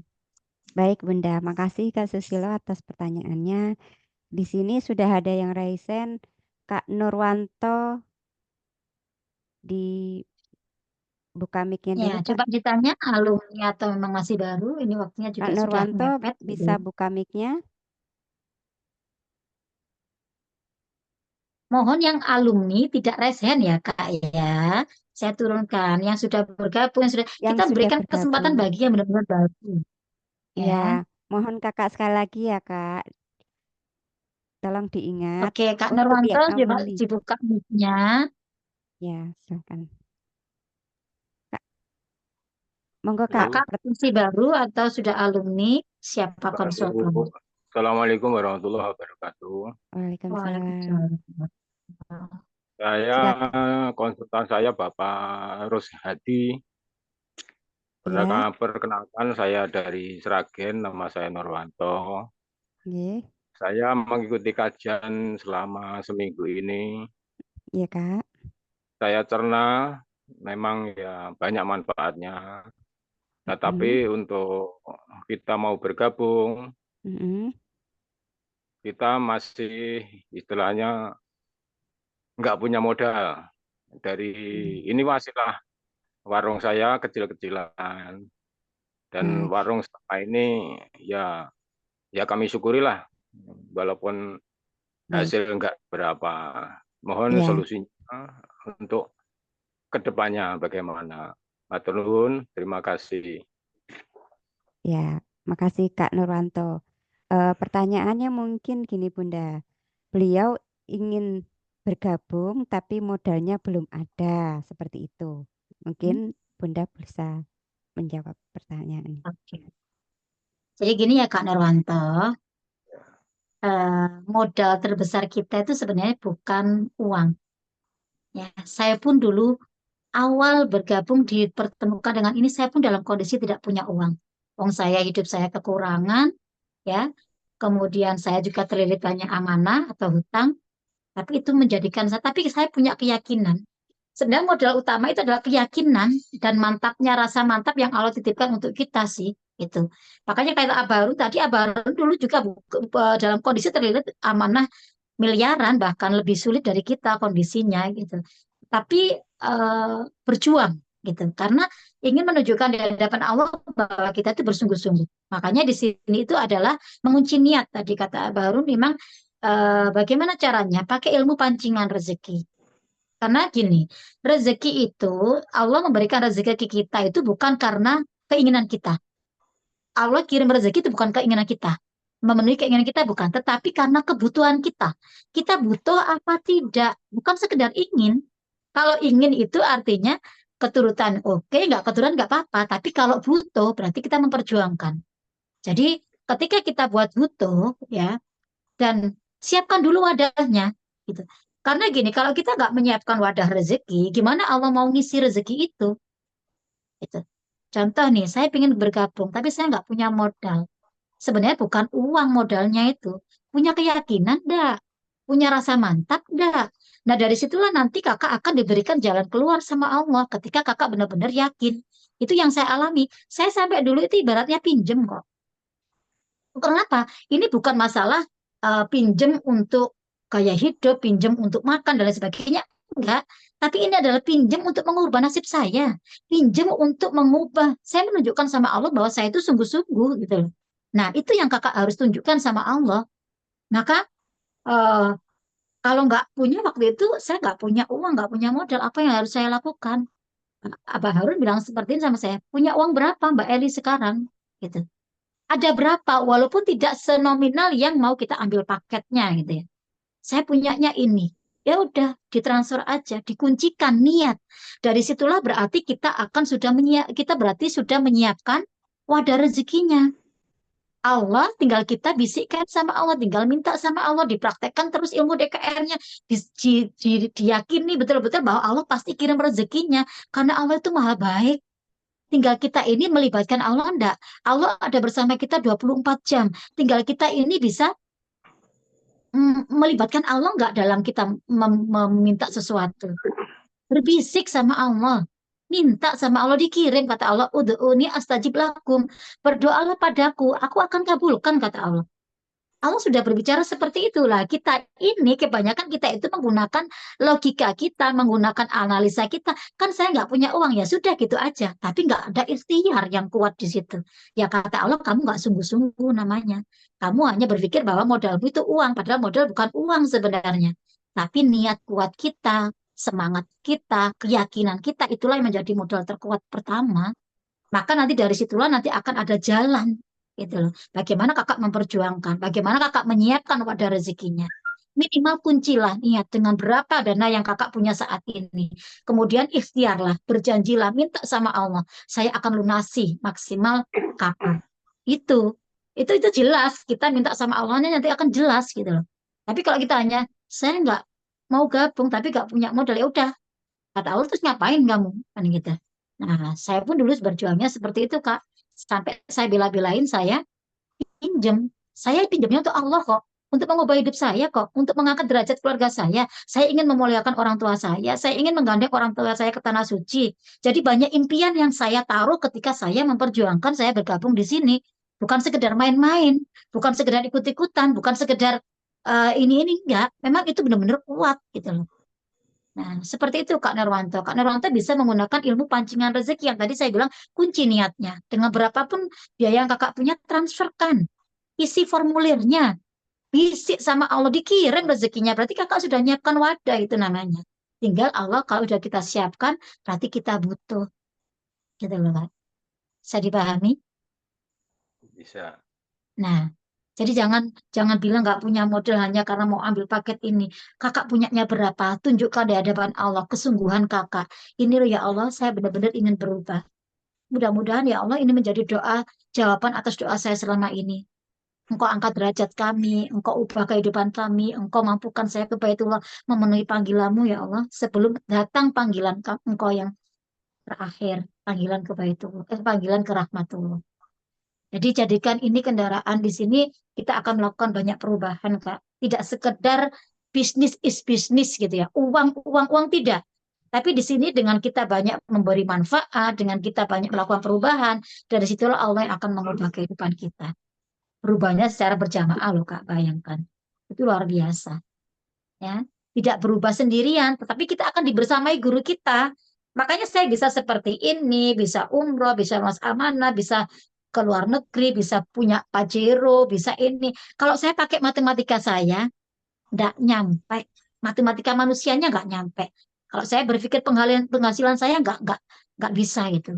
Baik Bunda, makasih Kak Susilo atas pertanyaannya. Di sini sudah ada yang raisen Kak Nurwanto dibuka mic-nya Ya, dulu Kak. coba ditanya alumni atau memang masih baru. Ini waktunya Kak juga sudah Nurwanto mepet. Gitu. bisa buka mic-nya? Mohon yang alumni tidak raise hand ya Kak ya. Saya turunkan. Yang sudah bergabung, yang sudah Yang kita sudah berikan kesempatan bergabung. bagi yang benar-benar baru. Ya, Ya. mohon kakak sekali lagi ya Kak. Tolong diingat Oke, Kak untuk Nurwanto yang coba alumni. dibuka mic-nya. Ya, silakan. Kak, monggo Kak. Kakak masih baru atau sudah alumni? Siapa konsultan? Assalamualaikum warahmatullahi wabarakatuh. Waalaikumsalam. Waalaikumsalam. Saya Silakan. konsultan saya Bapak Rus Hadi. Ya, Perkenalkan saya dari Sragen, nama saya Nurwanto. nggih. Saya mengikuti kajian selama seminggu ini. Iya Kak. Saya cerna, memang ya banyak manfaatnya. Nah, tapi untuk kita mau bergabung, kita masih istilahnya nggak punya modal. Dari ini masihlah warung saya kecil-kecilan. Dan warung selama ini ya kami syukurilah. Walaupun hasil nggak berapa. Mohon solusinya untuk kedepannya bagaimana. Matur nuwun, terima kasih. Ya, makasih Kak Nurwanto. Pertanyaannya mungkin gini Bunda. Beliau ingin bergabung tapi modalnya belum ada, seperti itu. Mungkin Bunda bisa menjawab pertanyaan ini. Oke. Jadi gini ya Kak Nurwanto, modal terbesar kita itu sebenarnya bukan uang. Ya, saya pun dulu awal bergabung dipertemukan dengan ini, saya pun dalam kondisi tidak punya uang. Uang saya hidup saya kekurangan, ya. Kemudian saya juga terlilit banyak amanah atau hutang, tapi itu menjadikan saya. Tapi saya punya keyakinan. Sebenarnya modal utama itu adalah keyakinan dan mantapnya rasa mantap yang Allah titipkan untuk kita sih. Itu. Makanya kayak Abaru tadi, Abaru dulu juga dalam kondisi terlilit amanah miliaran, bahkan lebih sulit dari kita kondisinya gitu. Tapi berjuang gitu, karena ingin menunjukkan di hadapan Allah bahwa kita itu bersungguh-sungguh. Makanya di sini itu adalah mengunci niat tadi kata Abaru, memang bagaimana caranya pakai ilmu pancingan rezeki. Karena gini, rezeki itu Allah memberikan rezeki ke kita itu bukan karena keinginan kita. Allah kirim rezeki itu bukan keinginan kita. Memenuhi keinginan kita bukan, tetapi karena kebutuhan kita. Kita butuh apa tidak, bukan sekedar ingin. Kalau ingin itu artinya keturutan oke, nggak keturutan nggak apa-apa. Tapi kalau butuh berarti kita memperjuangkan. Jadi ketika kita buat butuh ya, dan siapkan dulu wadahnya gitu. Karena gini, kalau kita nggak menyiapkan wadah rezeki, gimana Allah mau ngisi rezeki itu? Gitu. Contoh nih, saya ingin bergabung, tapi saya nggak punya modal. Sebenarnya bukan uang modalnya itu, punya keyakinan enggak, punya rasa mantap enggak. Nah dari situlah nanti kakak akan diberikan jalan keluar sama Allah ketika kakak benar-benar yakin. Itu yang saya alami. Saya sampai dulu itu ibaratnya pinjem kok. Kenapa? Ini bukan masalah pinjem untuk gaya hidup, pinjem untuk makan dan lain sebagainya. Enggak. Tapi ini adalah pinjem untuk mengubah nasib saya. Pinjem untuk mengubah. Saya menunjukkan sama Allah bahwa saya itu sungguh-sungguh gitu loh. Nah, itu yang kakak harus tunjukkan sama Allah. Maka eh, kalau nggak punya waktu itu, saya nggak punya uang, nggak punya modal, apa yang harus saya lakukan? Abah Harun bilang seperti ini sama saya, punya uang berapa Mbak Eli sekarang? Gitu. Ada berapa, walaupun tidak senominal yang mau kita ambil paketnya gitu ya. Saya punyanya ini. Ya udah, ditransfer aja, dikuncikan niat. Dari situlah berarti kita akan sudah kita berarti sudah menyiapkan wadah rezekinya. Allah tinggal kita bisikkan sama Allah, tinggal minta sama Allah, dipraktekkan terus ilmu DKR-nya, diyakini betul-betul bahwa Allah pasti kirim rezekinya, karena Allah itu maha baik. Tinggal kita ini melibatkan Allah enggak? Allah ada bersama kita 24 jam. Tinggal kita ini bisa melibatkan Allah enggak dalam kita meminta sesuatu. Berbisik sama Allah. Minta sama Allah, dikirim kata Allah, ud'uni astajib lakum. Berdoalah padaku, aku akan kabulkan kata Allah. Allah sudah berbicara seperti itulah. Kita ini kebanyakan kita itu menggunakan logika kita, menggunakan analisa kita. Kan saya nggak punya uang, ya sudah gitu aja. Tapi nggak ada ikhtiar yang kuat di situ. Ya kata Allah, kamu nggak sungguh-sungguh namanya. Kamu hanya berpikir bahwa modalmu itu uang, padahal modal bukan uang sebenarnya. Tapi niat kuat kita, semangat kita, keyakinan kita, itulah yang menjadi modal terkuat pertama. Maka nanti dari situlah nanti akan ada jalan gitu loh. Bagaimana kakak memperjuangkan, bagaimana kakak menyiapkan wadah rezekinya. Minimal kuncilah niat dengan berapa dana yang kakak punya saat ini. Kemudian ikhtiarlah, berjanjilah, minta sama Allah, saya akan lunasi maksimal kapan. Itu, itu jelas. Kita minta sama Allahnya nanti akan jelas gitu loh. Tapi kalau kita hanya, saya nggak mau gabung tapi nggak punya modal, ya udah. Kata Allah, terus ngapain kamu? Kan gitu. Nah, saya pun dulu berjuangnya seperti itu, Kak. Sampai saya bela-belain saya pinjem. Saya pinjamnya untuk Allah kok. Untuk mengubah hidup saya kok. Untuk mengangkat derajat keluarga saya. Saya ingin memuliakan orang tua saya. Saya ingin menggandeng orang tua saya ke tanah suci. Jadi banyak impian yang saya taruh ketika saya memperjuangkan saya bergabung di sini. Bukan sekedar main-main. Bukan sekedar ikut-ikutan. Bukan sekedar ini enggak. Memang itu benar-benar kuat gitu loh. Nah, seperti itu Kak Nurwanto. Kak Nurwanto bisa menggunakan ilmu pancingan rezeki yang tadi saya bilang kunci niatnya. Dengan berapapun biaya yang kakak punya, transferkan. Isi formulirnya. Bisik sama Allah, dikirim rezekinya. Berarti kakak sudah nyiapkan wadah itu namanya. Tinggal Allah kalau sudah kita siapkan, berarti kita butuh. Gitu loh Kak. Bisa dipahami? Bisa. Nah, jadi jangan jangan bilang nggak punya modal hanya karena mau ambil paket ini. Kakak punyanya berapa? Tunjukkan di hadapan Allah kesungguhan kakak. Ini loh ya Allah, saya benar-benar ingin berubah. Mudah-mudahan ya Allah ini menjadi doa jawaban atas doa saya selama ini. Engkau angkat derajat kami, Engkau ubah kehidupan kami, Engkau mampukan saya ke Baitullah memenuhi panggilanmu ya Allah sebelum datang panggilan Engkau yang terakhir, panggilan ke Baitullah, panggilan ke rahmatullah. Jadi jadikan ini kendaraan di sini kita akan melakukan banyak perubahan, Kak. Tidak sekedar bisnis is bisnis gitu ya. Uang, uang, uang tidak. Tapi di sini dengan kita banyak memberi manfaat, dengan kita banyak melakukan perubahan, dari situlah Allah yang akan mengubah kehidupan kita. Berubahnya secara berjamaah loh, Kak, bayangkan. Itu luar biasa. Ya, tidak berubah sendirian, tetapi kita akan dibersamai guru kita. Makanya saya bisa seperti ini, bisa umroh, bisa mas amanah, bisa ke luar negeri, bisa punya Pajero, bisa ini. Kalau saya pakai matematika saya, nggak nyampe. Matematika manusianya nggak nyampe. Kalau saya berpikir penghasilan saya nggak bisa gitu.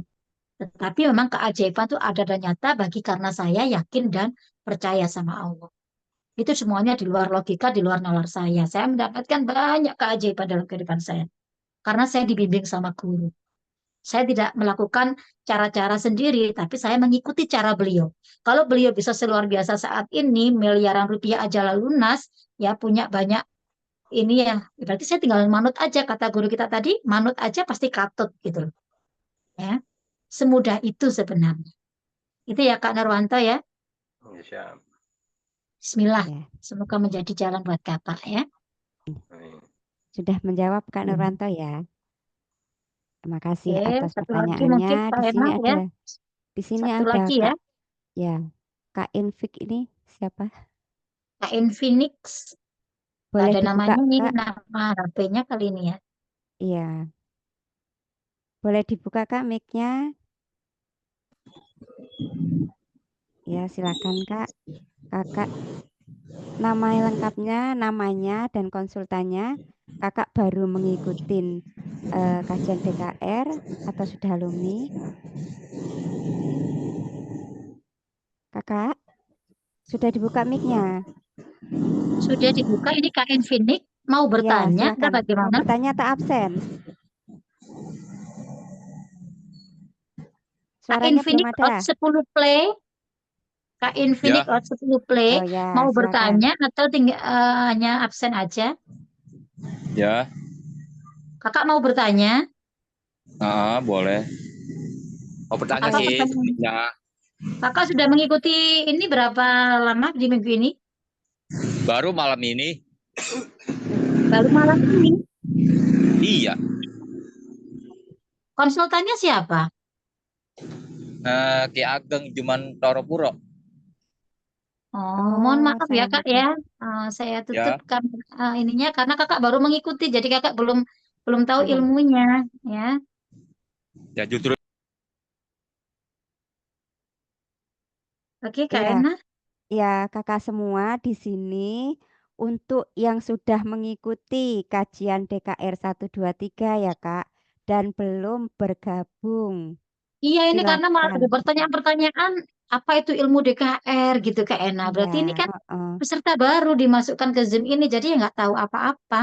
Tetapi memang keajaiban itu ada dan nyata bagi karena saya yakin dan percaya sama Allah. Itu semuanya di luar logika, di luar nalar saya. Saya mendapatkan banyak keajaiban dalam kehidupan saya. Karena saya dibimbing sama guru. Saya tidak melakukan cara-cara sendiri, tapi saya mengikuti cara beliau. Kalau beliau bisa seluar biasa saat ini, miliaran rupiah aja lunas, ya punya banyak ini ya, berarti saya tinggal manut aja, kata guru kita tadi, manut aja pasti katut gitu loh. Ya, semudah itu sebenarnya. Itu ya Kak Narwanto ya. Ya, siap. Bismillah, Ya, semoga menjadi jalan buat Kakak ya. Baik. sudah menjawab Kak Hmm. Nurwanto ya. Terima kasih Oke, atas satu lagi pertanyaannya. mungkin Kak Di sini Emma ya. Satu ada lagi ya, Kak, ya, Kak Infik ini siapa? Kak Infinix. Nggak Boleh ada dibuka, namanya ini, Kak? nama HP-nya kali ini ya. Iya, boleh dibuka Kak mic-nya? Ya, silakan Kak. Kakak, nama lengkapnya, namanya dan konsultannya. Kakak baru mengikuti kajian DKR atau sudah alumni? Kakak, sudah dibuka mic-nya? Sudah dibuka ini Kak Infinix. Mau Ya, bertanya, atau silakan. Mau bagaimana? bertanya tak absen? Kak Suaranya belum Infinix ada. out 10 play. Kak Infinix Ya, out 10 play. Oh ya, Mau silakan. bertanya atau tinggal hanya absen aja? ya. Kakak mau bertanya? Boleh. Mau bertanya Apa Boleh. sih, pertanyaan? ya. Kakak sudah mengikuti ini berapa lama di minggu ini? Baru malam ini. Baru malam ini. Iya. Konsultannya siapa? Ki Ageng Juman Toropuro. Oh, mohon Oh, maaf ya Kak ya. Assalamualaikum. Saya tutup Ya, kan ininya karena Kakak baru mengikuti, jadi Kakak belum belum tahu Iya. ilmunya ya. ya justru Oke Kak Iya, Ena. ya kakak semua di sini untuk yang sudah mengikuti kajian DKR 123 ya Kak dan belum bergabung. Iya ini karena malah Silakan. ada pertanyaan-pertanyaan apa itu ilmu DKR gitu Kak Ena. Iya, Berarti ini kan heeh. peserta baru dimasukkan ke Zoom ini, jadi ya nggak tahu apa-apa,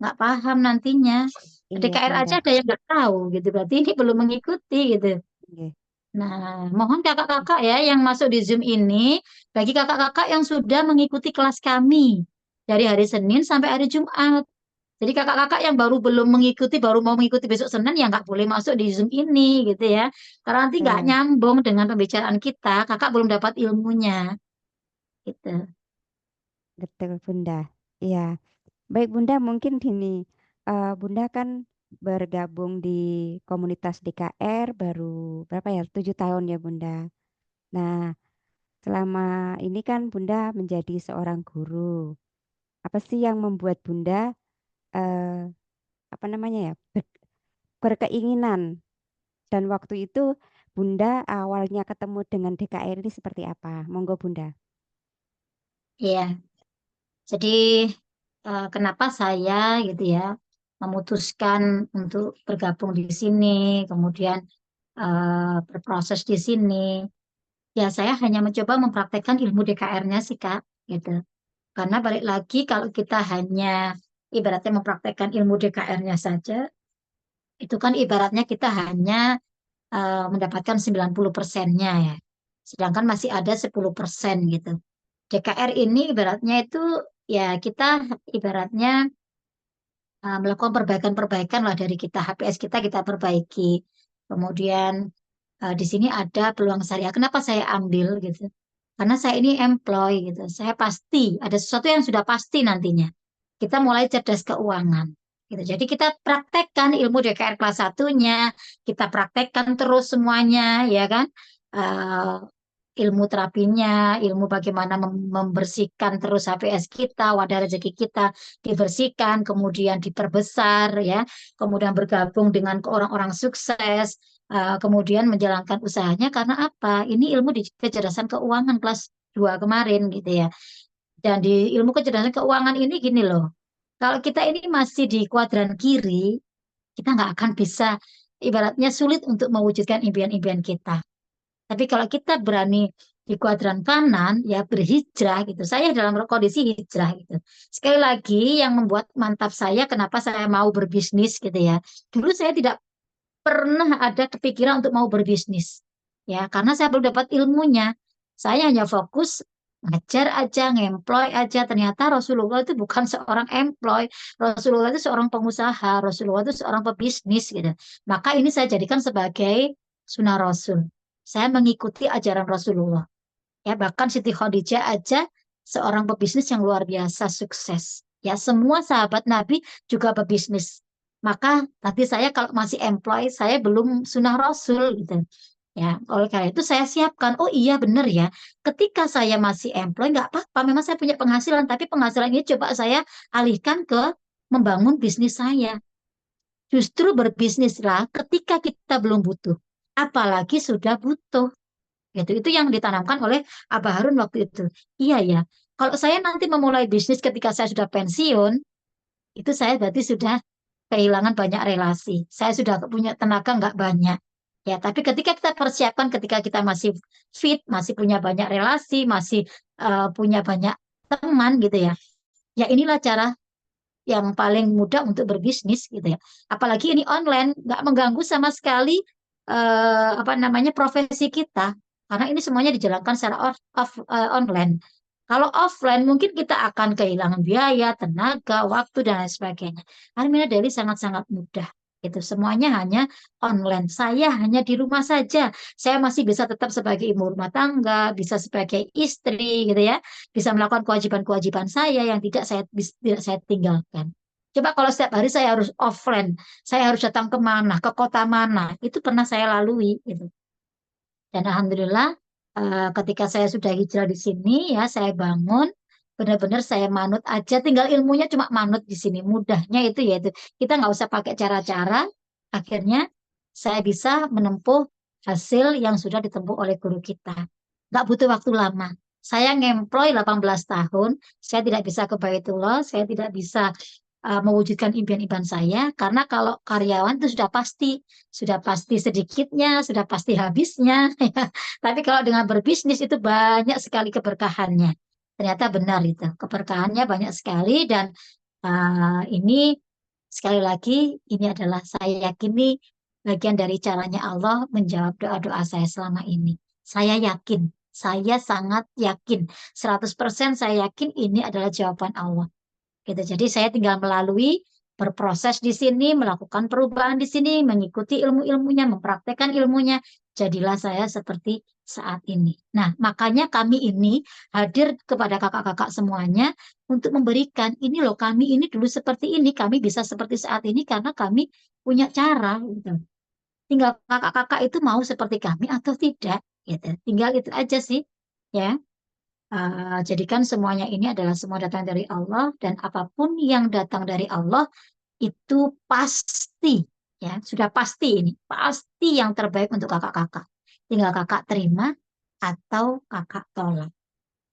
nggak paham nantinya. Iya DKR Bunda. aja ada yang nggak tahu gitu. Berarti ini belum mengikuti gitu. Iya. Nah, mohon kakak-kakak ya yang masuk di Zoom ini, bagi kakak-kakak yang sudah mengikuti kelas kami dari hari Senin sampai hari Jumat. Jadi kakak-kakak yang belum mengikuti, baru mau mengikuti besok Senin, ya nggak boleh masuk di Zoom ini gitu ya. Karena nanti nggak Betul, nyambung dengan pembicaraan kita, kakak belum dapat ilmunya gitu. betul Bunda. Iya. Baik Bunda, mungkin gini, Bunda kan bergabung di komunitas DKR baru berapa ya? 7 tahun ya Bunda. Nah, selama ini kan Bunda menjadi seorang guru. Apa sih yang membuat Bunda eh, apa namanya ya berkeinginan dan waktu itu Bunda awalnya ketemu dengan DKR ini seperti apa? Monggo Bunda. Iya, jadi kenapa saya gitu ya memutuskan untuk bergabung di sini, kemudian berproses di sini. Ya, saya hanya mencoba mempraktekkan ilmu DKR-nya sih, Kak, gitu. Karena balik lagi kalau kita hanya ibaratnya mempraktekkan ilmu DKR-nya saja, itu kan ibaratnya kita hanya mendapatkan 90%-nya ya. Sedangkan masih ada 10% gitu. DKR ini ibaratnya itu ya kita ibaratnya melakukan perbaikan-perbaikan lah dari kita, HPS kita perbaiki. Kemudian di sini ada peluang syariah. Kenapa saya ambil gitu? Karena saya ini employ gitu. Saya pasti ada sesuatu yang sudah pasti nantinya. Kita mulai cerdas keuangan. Gitu. Jadi kita praktekkan ilmu DKR kelas satunya, kita praktekkan terus semuanya, ya kan? Eh, ilmu terapinya, ilmu bagaimana membersihkan terus HPS kita, wadah rezeki kita dibersihkan, kemudian diperbesar, ya, kemudian bergabung dengan orang-orang sukses, kemudian menjalankan usahanya karena apa? Ini ilmu di kecerdasan keuangan kelas 2 kemarin gitu ya. Dan di ilmu kecerdasan keuangan ini gini loh, kalau kita ini masih di kuadran kiri, kita nggak akan bisa, ibaratnya sulit untuk mewujudkan impian-impian kita. Tapi kalau kita berani di kuadran kanan, ya berhijrah gitu. Saya dalam kondisi hijrah gitu. Sekali lagi yang membuat mantap saya, kenapa saya mau berbisnis gitu ya. Dulu saya tidak pernah ada kepikiran untuk mau berbisnis. Ya, karena saya belum dapat ilmunya. Saya hanya fokus ngejar aja, ngemploy aja. Ternyata Rasulullah itu bukan seorang employ. Rasulullah itu seorang pengusaha. Rasulullah itu seorang pebisnis gitu. Maka ini saya jadikan sebagai sunnah Rasul. Saya mengikuti ajaran Rasulullah. Ya, bahkan Siti Khadijah aja seorang pebisnis yang luar biasa sukses. Ya, semua sahabat Nabi juga pebisnis. Maka nanti saya kalau masih employ, saya belum sunnah Rasul gitu. Ya, oleh karena itu saya siapkan. Oh iya benar ya. Ketika saya masih employ nggak apa-apa. Memang saya punya penghasilan, tapi penghasilan ini coba saya alihkan ke membangun bisnis saya. Justru berbisnislah ketika kita belum butuh. Apalagi sudah butuh. Gitu. Itu yang ditanamkan oleh Abah Harun waktu itu. Iya ya. Kalau saya nanti memulai bisnis ketika saya sudah pensiun, itu saya berarti sudah kehilangan banyak relasi. Saya sudah punya tenaga nggak banyak. Ya, tapi ketika kita persiapkan, ketika kita masih fit, masih punya banyak relasi, masih punya banyak teman gitu ya. Ya inilah cara yang paling mudah untuk berbisnis gitu ya. Apalagi ini online, nggak mengganggu sama sekali apa namanya profesi kita, karena ini semuanya dijalankan secara online. Kalau offline mungkin kita akan kehilangan biaya, tenaga, waktu dan lain sebagainya. Armina Daily sangat-sangat mudah. Itu semuanya hanya online. Saya hanya di rumah saja. Saya masih bisa tetap sebagai ibu rumah tangga, bisa sebagai istri gitu ya, bisa melakukan kewajiban-kewajiban saya yang tidak saya tinggalkan. Coba kalau setiap hari saya harus offline, saya harus datang ke mana, ke kota mana, itu pernah saya lalui gitu. Dan alhamdulillah ketika saya sudah hijrah di sini ya saya bangun benar-benar saya manut aja, tinggal ilmunya cuma manut di sini. Mudahnya itu yaitu kita nggak usah pakai cara-cara, akhirnya saya bisa menempuh hasil yang sudah ditempuh oleh guru kita. Nggak butuh waktu lama. Saya ngemploy 18 tahun, saya tidak bisa ke Baitullah, saya tidak bisa mewujudkan impian-impian saya, karena kalau karyawan itu sudah pasti sedikitnya, sudah pasti habisnya. Ya. Tapi kalau dengan berbisnis itu banyak sekali keberkahannya. Ternyata benar itu, keberkahannya banyak sekali dan ini sekali lagi ini adalah saya yakini bagian dari caranya Allah menjawab doa-doa saya selama ini. Saya yakin, saya sangat yakin, 100% saya yakin ini adalah jawaban Allah. Gitu. Jadi saya tinggal melalui berproses di sini, melakukan perubahan di sini, mengikuti ilmu-ilmunya, mempraktekkan ilmunya. Jadilah saya seperti saat ini. Nah, makanya kami ini hadir kepada kakak-kakak semuanya untuk memberikan ini loh, kami ini dulu seperti ini, kami bisa seperti saat ini karena kami punya cara. Gitu. Tinggal kakak-kakak itu mau seperti kami atau tidak. Gitu. Tinggal itu aja sih. Ya. Jadikan semuanya ini adalah semua datang dari Allah dan apapun yang datang dari Allah itu pasti ya sudah pasti ini pasti yang terbaik untuk kakak-kakak. Tinggal kakak terima atau kakak tolak.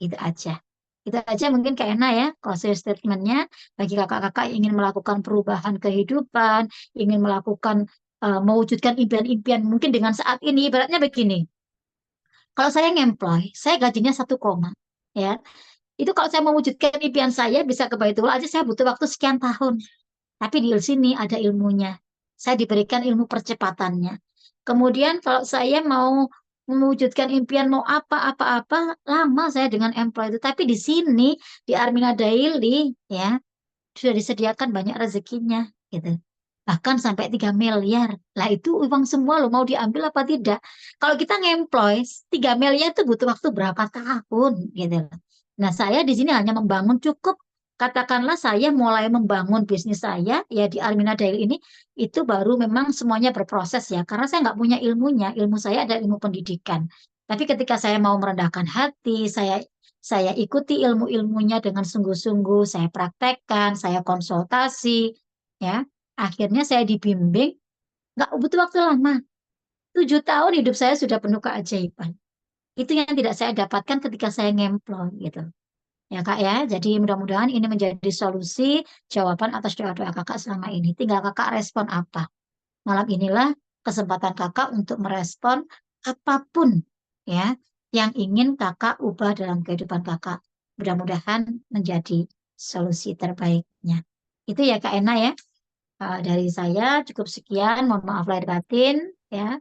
Itu aja. Itu aja mungkin Kak Ena ya closing statementnya bagi kakak-kakak yang ingin melakukan perubahan kehidupan, ingin melakukan mewujudkan impian-impian mungkin dengan saat ini ibaratnya begini. Kalau saya ngemploy, saya gajinya 1 koma. Ya, itu kalau saya mewujudkan impian saya bisa ke Baitullah aja saya butuh waktu sekian tahun. Tapi di sini ada ilmunya. Saya diberikan ilmu percepatannya. Kemudian kalau saya mau mewujudkan impian mau apa-apa-apa, lama saya dengan employ itu. Tapi di sini di Armina Daily ya sudah disediakan banyak rezekinya gitu. Bahkan sampai 3 miliar. Lah itu uang semua lo mau diambil apa tidak? Kalau kita ngemploy 3 miliar itu butuh waktu berapa tahun gitu. Nah, saya di sini hanya membangun cukup katakanlah saya mulai membangun bisnis saya ya di Armina Daily ini itu baru memang semuanya berproses ya karena saya nggak punya ilmunya, ilmu saya ada ilmu pendidikan. Tapi ketika saya mau merendahkan hati, saya ikuti ilmu-ilmunya dengan sungguh-sungguh, saya praktekkan, saya konsultasi, ya. Akhirnya saya dibimbing, nggak butuh waktu lama. 7 tahun hidup saya sudah penuh keajaiban. Itu yang tidak saya dapatkan ketika saya ngemploy gitu. Ya Kak ya, jadi mudah-mudahan ini menjadi solusi jawaban atas doa-doa kakak selama ini. Tinggal kakak respon apa. Malam inilah kesempatan kakak untuk merespon apapun ya yang ingin kakak ubah dalam kehidupan kakak. Mudah-mudahan menjadi solusi terbaiknya. Itu ya Kak Ena ya. Dari saya cukup sekian, mohon maaf lahir batin ya.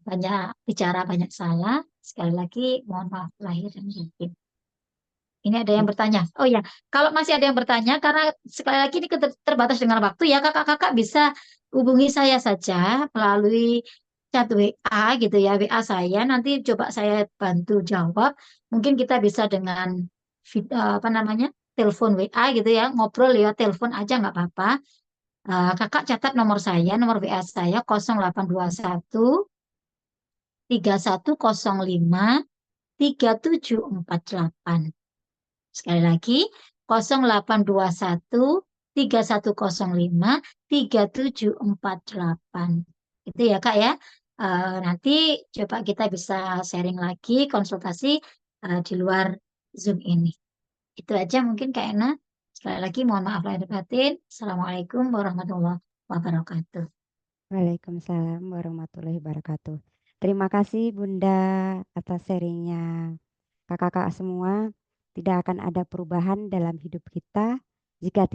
Banyak bicara, banyak salah. Sekali lagi mohon maaf lahir dan batin. Ini ada yang bertanya. Oh ya, kalau masih ada yang bertanya, karena sekali lagi ini terbatas dengan waktu ya, kakak-kakak bisa hubungi saya saja melalui chat WA gitu ya, WA saya. Nanti coba saya bantu jawab. Mungkin kita bisa dengan apa namanya, telepon WA gitu ya, ngobrol lewat telepon aja nggak apa-apa. Kakak catat nomor saya, nomor WA saya 0821 3105 3748. Sekali lagi, 0821 3105 3748. Itu ya Kak ya. Nanti coba kita bisa sharing lagi, konsultasi di luar Zoom ini. Itu aja mungkin Kak Ena. Sekali lagi mohon maaf lahir batin. Assalamualaikum warahmatullahi wabarakatuh. Waalaikumsalam warahmatullahi wabarakatuh. Terima kasih Bunda atas sharingnya. Kakak-kakak semua, tidak akan ada perubahan dalam hidup kita jika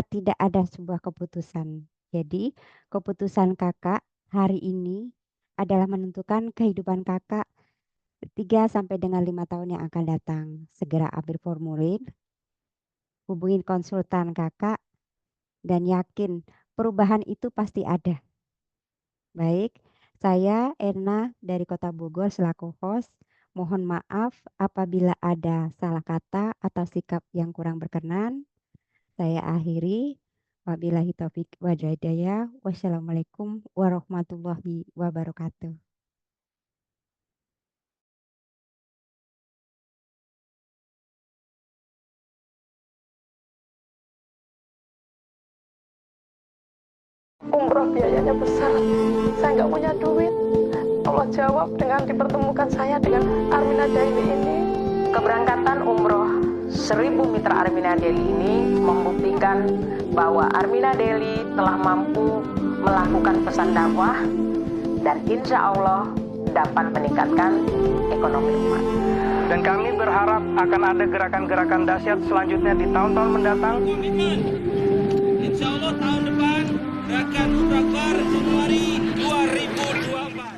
tidak ada sebuah keputusan. Jadi, keputusan kakak hari ini adalah menentukan kehidupan kakak 3 sampai dengan 5 tahun yang akan datang. Segera ambil formulir, hubungin konsultan kakak, dan yakin perubahan itu pasti ada. Baik, saya Erna dari Kota Bogor selaku host. Mohon maaf apabila ada salah kata atau sikap yang kurang berkenan. Saya akhiri. Wabillahi taufik wal hidayah. Wassalamualaikum warahmatullahi wabarakatuh. Umroh biayanya besar, saya nggak punya duit. Allah jawab dengan dipertemukan saya dengan Armina Daily ini. Keberangkatan umroh 1000 mitra Armina Daily ini membuktikan bahwa Armina Daily telah mampu melakukan pesan dakwah dan insya Allah dapat meningkatkan ekonomi umat. Dan kami berharap akan ada gerakan-gerakan dahsyat selanjutnya di tahun-tahun mendatang. Insya Allah tahun depan gerakan Umroh Akbar Januari 2024.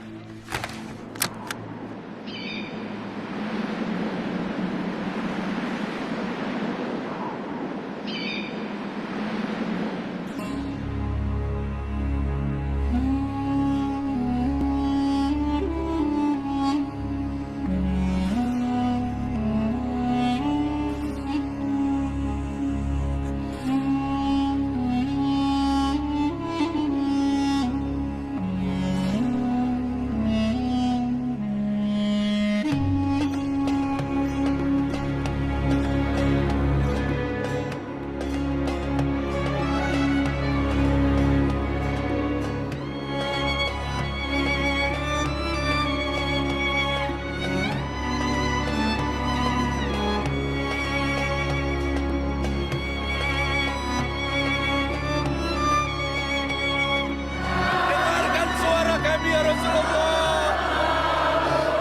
Dengarkan suara kami ya Rasulullah.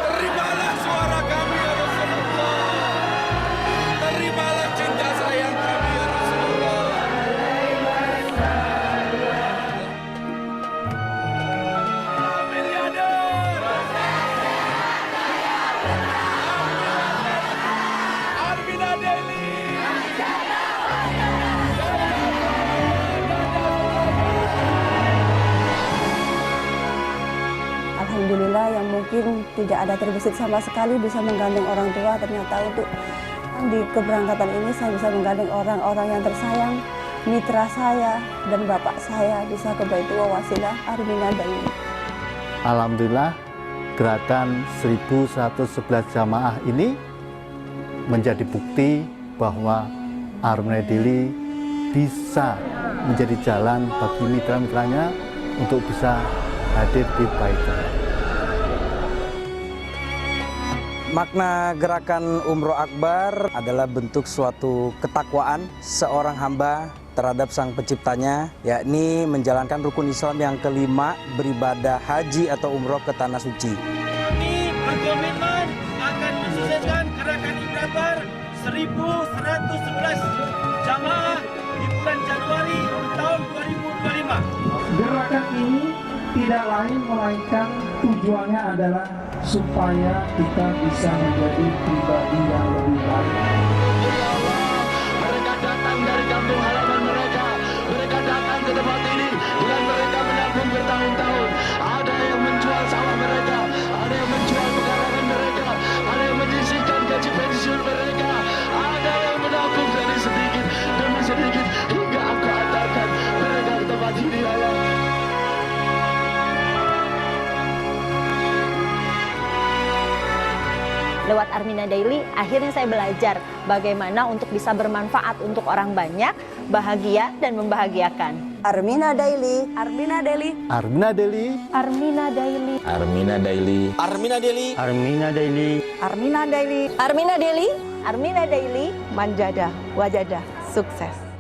Terimalah suara kami ya Rasulullah. Terimalah cinta sayang kami ya Rasulullah. Miliarder. Armina Daily. Alhamdulillah yang mungkin tidak ada terbesit sama sekali bisa menggandeng orang tua, ternyata untuk di keberangkatan ini saya bisa menggandeng orang-orang yang tersayang, mitra saya dan bapak saya bisa ke Baitul Wasilah Armina Daily. Alhamdulillah gerakan 1111 jamaah ini menjadi bukti bahwa Armina Daily bisa menjadi jalan bagi mitra-mitranya untuk bisa hadir di Baitul. Makna gerakan Umroh Akbar adalah bentuk suatu ketakwaan seorang hamba terhadap Sang Penciptanya, yakni menjalankan rukun Islam yang kelima, beribadah haji atau umroh ke Tanah Suci. Kami berkomitmen akan mensukseskan gerakan Umroh Akbar 1111 jamaah di bulan Januari ini tidak lain melainkan tujuannya adalah supaya kita bisa menjadi pribadi yang lebih baik. Mereka datang dari kampung halaman mereka. Mereka datang ke tempat ini dengan mereka menabung bertahun-tahun. Ada yang menjual sawah mereka, ada yang menjual pekarangan mereka, ada yang menyisihkan gaji pensiun mereka, ada yang menabung dari sedikit demi sedikit hingga Engkau antarkan mereka ke tempat ini, Allah. Lewat Armina Daily, akhirnya saya belajar bagaimana untuk bisa bermanfaat untuk orang banyak, bahagia dan membahagiakan. Armina Daily, Armina Daily, Armina Daily, Armina Daily, Armina Daily, Armina Daily, Armina Daily, Armina Daily, Armina Daily, Armina Daily, manjada, wajada, sukses.